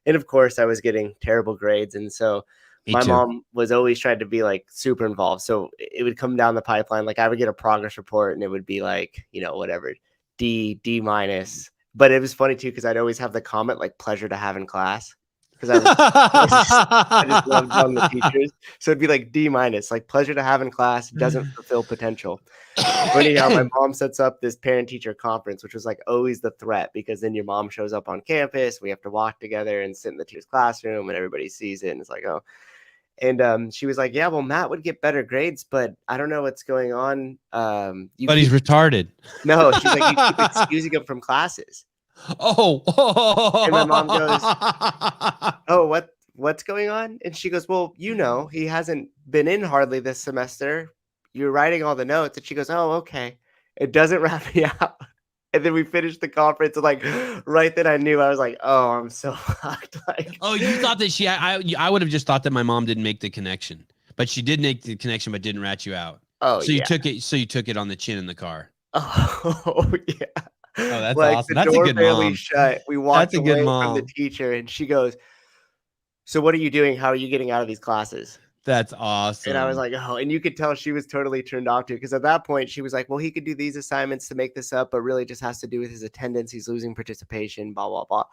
And of course I was getting terrible grades. And so my mom was always trying to be like super involved. So it would come down the pipeline. Like I would get a progress report and it would be like, whatever, D minus. But it was funny too, because I'd always have the comment like pleasure to have in class. Because I just loved on the teachers. So it'd be like D minus, like pleasure to have in class, doesn't fulfill potential. But anyhow, my mom sets up this parent teacher conference, which was like always the threat because then your mom shows up on campus. We have to walk together and sit in the teacher's classroom and everybody sees it. And it's like, oh. And she was like, yeah, well, Matt would get better grades, but I don't know what's going on. But he's retarded. No, she's like, you keep excusing him from classes. Oh. And my mom goes, oh, what's going on? And she goes, well, he hasn't been in hardly this semester. You're writing all the notes. And she goes, oh, okay. It doesn't wrap me out. And then we finished the conference. And like right then I knew I was like, oh, I'm so fucked. Like, oh, you thought that I would have just thought that my mom didn't make the connection, but she did make the connection, but didn't rat you out. Oh, so you took it on the chin in the car. Oh, yeah. Oh, that's like awesome. The That's door a good barely mom. shut. We walked That's a good away mom. from the teacher and she goes, so what are you doing? How are you getting out of these classes? That's awesome. And I was like, oh, and you could tell she was totally turned off to it because at that point she was like, well, he could do these assignments to make this up, but really just has to do with his attendance. He's losing participation, blah, blah, blah.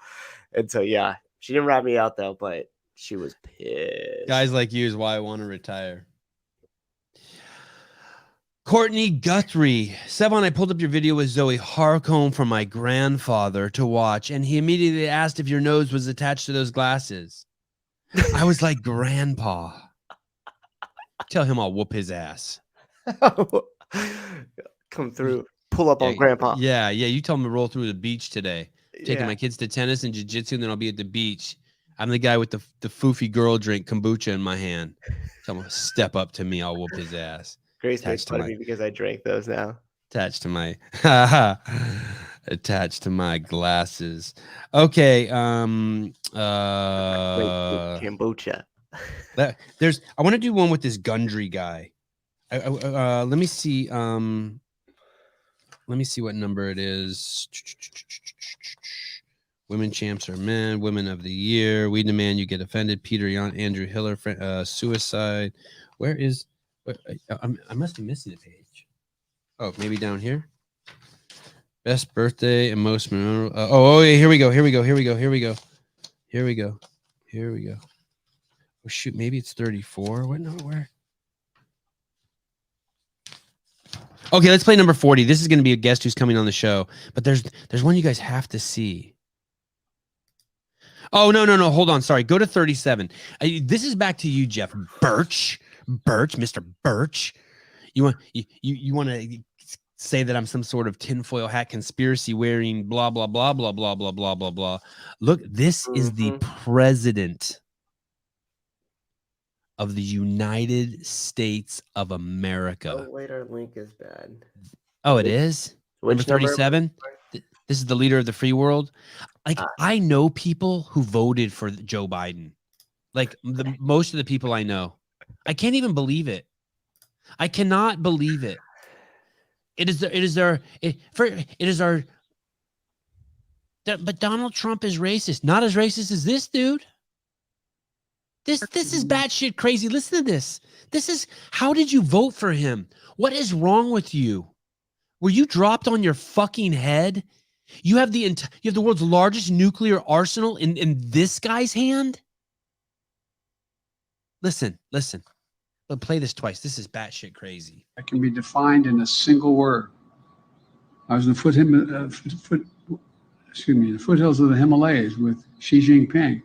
And so, yeah, she didn't rat me out though, but she was pissed. Guys like you is why I want to retire. Courtney Guthrie. Sevan, I pulled up your video with Zoe Harcombe for my grandfather to watch, and he immediately asked if your nose was attached to those glasses. I was like, Grandpa. Tell him I'll whoop his ass. Come through. Pull up on Grandpa. Yeah. You tell him to roll through the beach today. Taking my kids to tennis and jiu-jitsu, and then I'll be at the beach. I'm the guy with the foofy girl drink kombucha in my hand. Tell him to step up to me. I'll whoop his ass. Grace makes fun of me because I drank those now. Attached to my glasses. Okay. Kombucha. I want to do one with this Gundry guy. Let me see. Let me see what number it is. Women champs are men. Women of the year. We demand you get offended. Peter Yon, Andrew Hiller. Suicide. Where is? I must be missing a page. Oh, maybe down here. Best birthday and most memorable. Oh, yeah. Here we go. Oh shoot, maybe it's 34. What? No, where? Okay, let's play number 40. This is going to be a guest who's coming on the show, but there's one you guys have to see. Oh no! Hold on. Sorry. Go to 37. This is back to you, Jeff Birch, Mr. Birch. You want to say that I'm some sort of tinfoil hat conspiracy wearing blah blah blah blah blah blah blah blah blah. Look, this is the president of the United States of America. Oh wait, our link is bad. Oh, it is? Number 37? This is the leader of the free world. Like, I know people who voted for Joe Biden. Like, most of the people I know. I can't even believe it. I cannot believe it. But Donald Trump is racist. Not as racist as this dude. This is batshit crazy. Listen to this. How did you vote for him? What is wrong with you? Were you dropped on your fucking head? You have the world's largest nuclear arsenal in this guy's hand? Listen. But play this twice. This is batshit crazy. That can be defined in a single word. I was in the foothills of the Himalayas with Xi Jinping,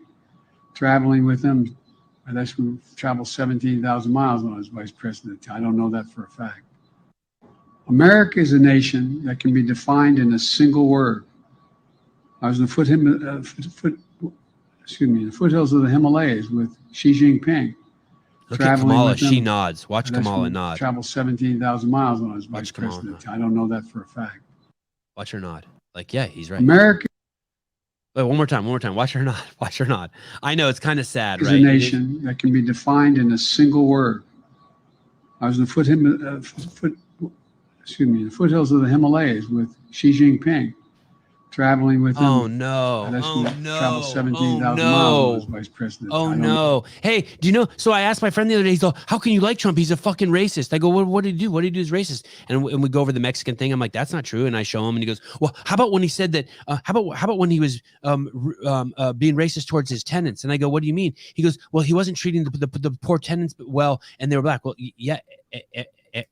traveling with him. That's we traveled 17,000 miles when I was vice president. I don't know that for a fact. America is a nation that can be defined in a single word. I was in the foothills of the Himalayas with Xi Jinping. Look at Kamala. She nods. Watch Kamala nod. Traveled 17,000 miles when I was vice president. I don't know that for a fact. Watch her nod. Like, yeah, he's right. America. Wait, one more time. Watch her nod. I know it's kind of sad, is right? A nation that can be defined in a single word. I was in the foothills of the Himalayas with Xi Jinping, traveling with him. Oh no! Traveled 17,000 miles when I was vice president. Oh no! Hey, do you know? So I asked my friend the other day. He's like, "How can you like Trump? He's a fucking racist." I go, "What did he do? What did he do is racist?" And we go over the Mexican thing. I'm like, "That's not true." And I show him, and he goes, "Well, how about when he said that? How about when he was being racist towards his tenants?" And I go, "What do you mean?" He goes, "Well, he wasn't treating the poor tenants well, and they were black." Well, yeah.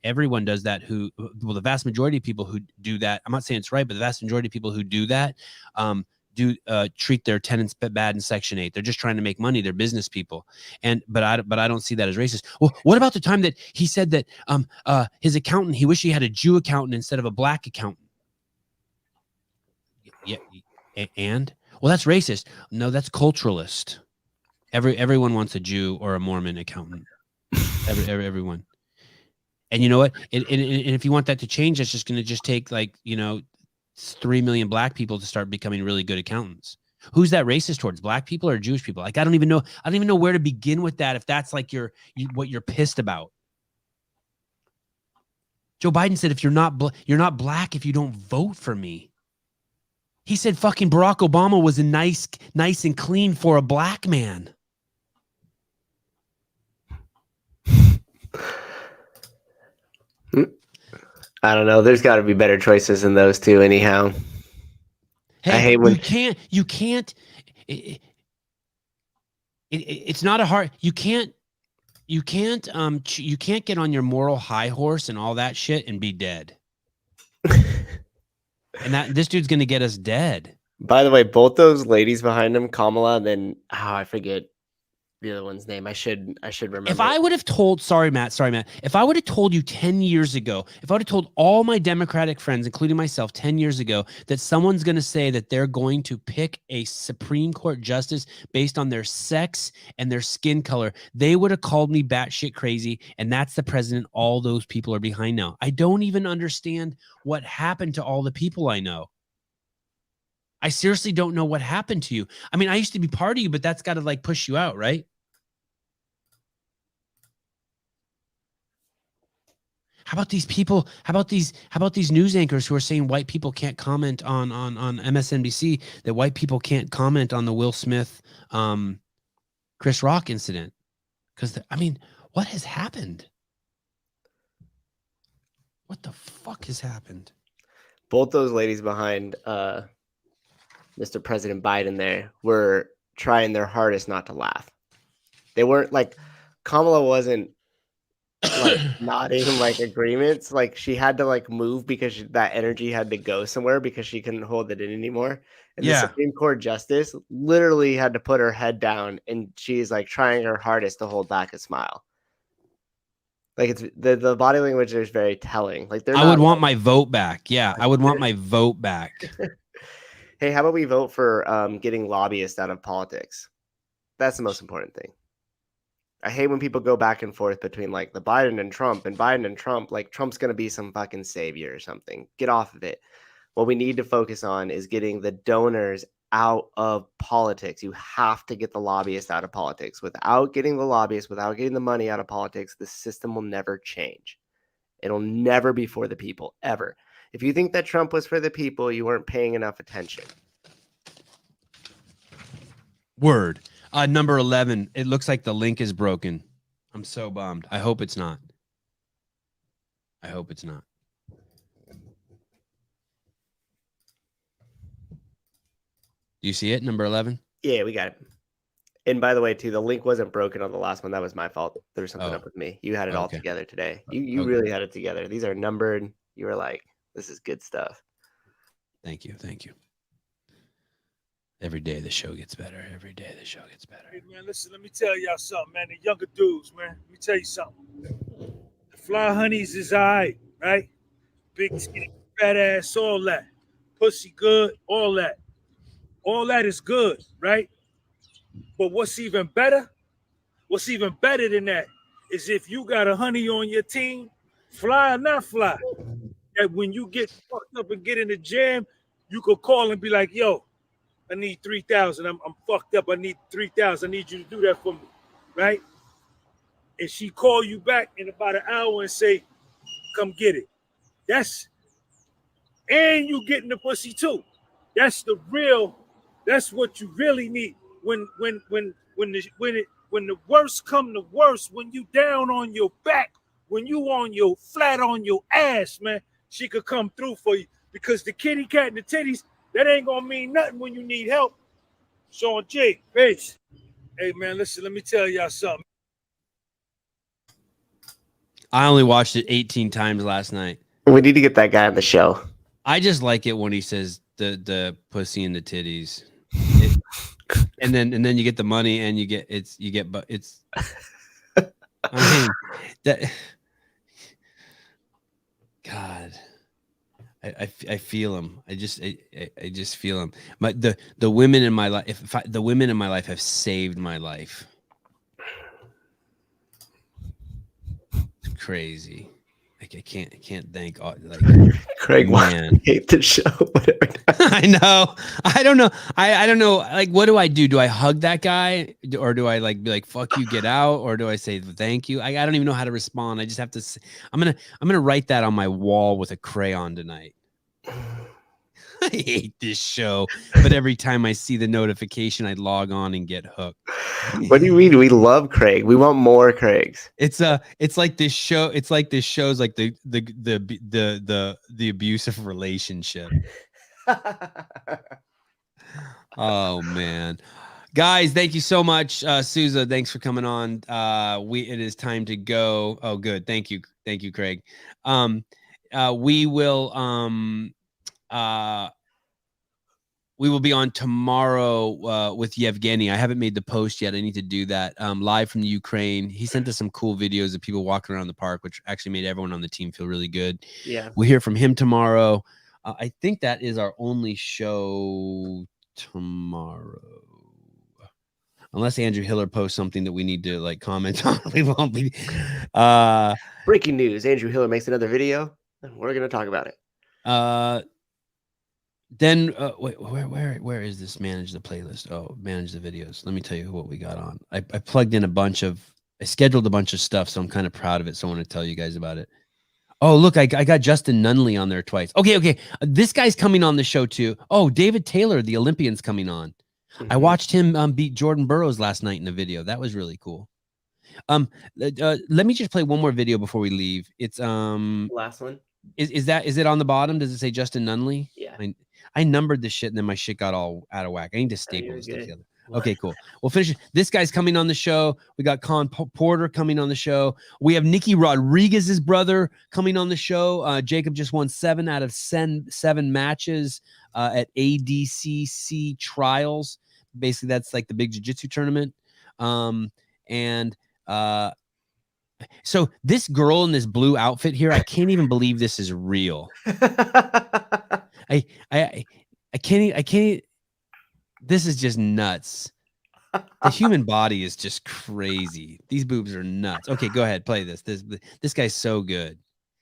Everyone does that. The vast majority of people who do that, I'm not saying it's right, but the vast majority of people who do that do treat their tenants bad in Section 8. They're just trying to make money. They're business people. But I don't see that as racist. Well, what about the time that he said that his accountant, he wished he had a Jew accountant instead of a black accountant? Yeah, and well, that's racist. No, that's culturalist. Everyone wants a Jew or a Mormon accountant. Everyone. And you know what? And if you want that to change, that's just going to take 3 million black people to start becoming really good accountants. Who's that racist towards? Black people or Jewish people? Like, I don't even know where to begin with that. If that's like what you're pissed about. Joe Biden said, if you're not black if you don't vote for me. He said fucking Barack Obama was a nice and clean for a black man. I don't know. There's got to be better choices than those two, anyhow. Hey, I hate when you can't. It's not a hard. You can't get on your moral high horse and all that shit and be dead. And this dude's gonna get us dead. By the way, both those ladies behind him, Kamala, and then I forget the other one's name. I should remember. If I would have told, sorry, Matt, if I would have told you 10 years ago, if I would have told all my Democratic friends, including myself, 10 years ago, that someone's going to say that they're going to pick a Supreme Court justice based on their sex and their skin color, they would have called me batshit crazy. And that's the president all those people are behind now. I don't even understand what happened to all the people I know. I seriously don't know what happened to you. I mean, I used to be part of you, but that's got to like push you out, right? How about these people? How about these news anchors who are saying white people can't comment on MSNBC, that white people can't comment on the Will Smith, Chris Rock incident? Because I mean, what has happened? What the fuck has happened? Both those ladies behind Mr. President Biden there were trying their hardest not to laugh. They weren't like, Kamala wasn't like nodding like agreements. Like she had to like move because that energy had to go somewhere because she couldn't hold it in anymore. And the Supreme Court justice literally had to put her head down, and she's like trying her hardest to hold back a smile. Like it's the body language there is very telling. Like I would want my vote back. Yeah, I would want my vote back. Hey, how about we vote for getting lobbyists out of politics? That's the most important thing. I hate when people go back and forth between like the Biden and Trump and Biden and Trump. Like Trump's going to be some fucking savior or something. Get off of it. What we need to focus on is getting the donors out of politics. You have to get the lobbyists out of politics. Without getting the lobbyists, without getting the money out of politics, the system will never change. It'll never be for the people, ever. If you think that Trump was for the people, you weren't paying enough attention. Word. Number 11. It looks like the link is broken. I'm so bummed. I hope it's not. I hope it's not. Do you see it? Number 11? Yeah, we got it. And by the way, too, the link wasn't broken on the last one. That was my fault. There was something up with me. You had it all together today. You really had it together. These are numbered. You were like, this is good stuff. Thank you. Thank you. Every day the show gets better. Every day the show gets better. Hey, man, listen, let me tell y'all something, man. The younger dudes, man. Let me tell you something. The fly honeys is all right, right? Big skinny, fat ass, all that. Pussy good, all that. All that is good, right? But what's even better than that is if you got a honey on your team, fly or not fly, that when you get fucked up and get in the jam, you could call and be like, yo, I need 3,000. I'm fucked up. I need 3,000. I need you to do that for me, right? And she call you back in about an hour and say, come get it. And you getting the pussy too. That's what you really need. When the worst come to worst, when you down on your back, when you on your flat on your ass, man, she could come through for you, because the kitty cat and the titties, that ain't gonna mean nothing when you need help. Sean J, peace. Hey man, listen, let me tell y'all something. I only watched it 18 times last night. We need to get that guy on the show. I just like it when he says the pussy and the titties. And then you get the money and it's I mean that God, I feel him. I just feel him. The women in my life, the women in my life have saved my life. It's crazy. Like I can't thank Craig. Man, hate the show. I know. I don't know. I don't know. Like, what do I do? Do I hug that guy, or do I like be like fuck you, get out, or do I say thank you? I don't even know how to respond. I just have to. I'm gonna write that on my wall with a crayon tonight. I hate this show, but every time I see the notification, I log on and get hooked. What do you mean? We love Craig. We want more Craigs. It's like this show. It's like this show's like the abusive relationship. Oh man, guys, thank you so much, Souza. Thanks for coming on. It is time to go. Oh, good. Thank you, Craig. We will be on tomorrow with Yevgeny. I haven't made the post yet. I need to do that. Live from the Ukraine. He sent us some cool videos of people walking around the park, which actually made everyone on the team feel really good. Yeah. We'll hear from him tomorrow. I think that is our only show tomorrow. Unless Andrew Hiller posts something that we need to like comment on. We won't be. Breaking news. Andrew Hiller makes another video, and we're going to talk about it. Then wait, where is this? Manage the playlist. Oh, manage the videos. Let me tell you what we got on. I plugged in I scheduled a bunch of stuff, so I'm kind of proud of it. So I want to tell you guys about it. Oh, look, I got Justin Nunley on there twice. Okay. This guy's coming on the show too. Oh, David Taylor, the Olympian's coming on. I watched him beat Jordan Burroughs last night in a video. That was really cool. Let me just play one more video before we leave. It's last one. Is it on the bottom? Does it say Justin Nunley? Yeah. I numbered this shit and then my shit got all out of whack. I need to staple this stuff together. Okay, cool. We'll finish. This guy's coming on the show. We got Con Porter coming on the show. We have Nicky Rodriguez's brother coming on the show. Jacob just won 7 out of 7 matches at ADCC trials. Basically, that's like the big jiu-jitsu tournament. So this girl in this blue outfit here, I can't even believe this is real. I can't. This is just nuts. The human body is just crazy. These boobs are nuts. Okay, go ahead, play this. This guy's so good.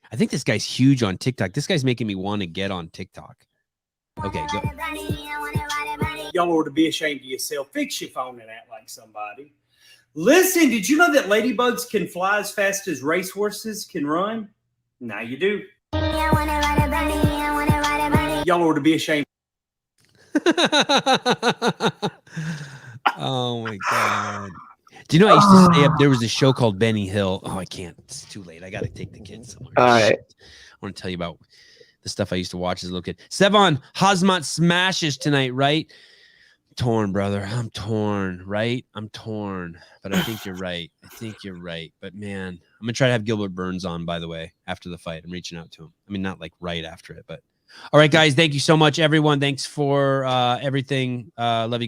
I think this guy's huge on TikTok. This guy's making me want to get on TikTok. Okay, go. Y'all ought to be ashamed of yourself. Fix your phone and act like somebody. Listen, did you know that ladybugs can fly as fast as racehorses can run? Now you do. Y'all ought to be ashamed. Oh my god. Do you know I used to stay up? There was a show called Benny Hill. Oh, I can't. It's too late. I got to take the kids somewhere. All right. I want to tell you about the stuff I used to watch as a little kid. Sevan, Hazmat smashes tonight, right? Torn, brother. I'm torn, right? I'm torn. But I think you're right. But man, I'm going to try to have Gilbert Burns on, by the way, after the fight. I'm reaching out to him. I mean, not like right after it, but all right, guys. Thank you so much, everyone. Thanks for everything. Love you guys.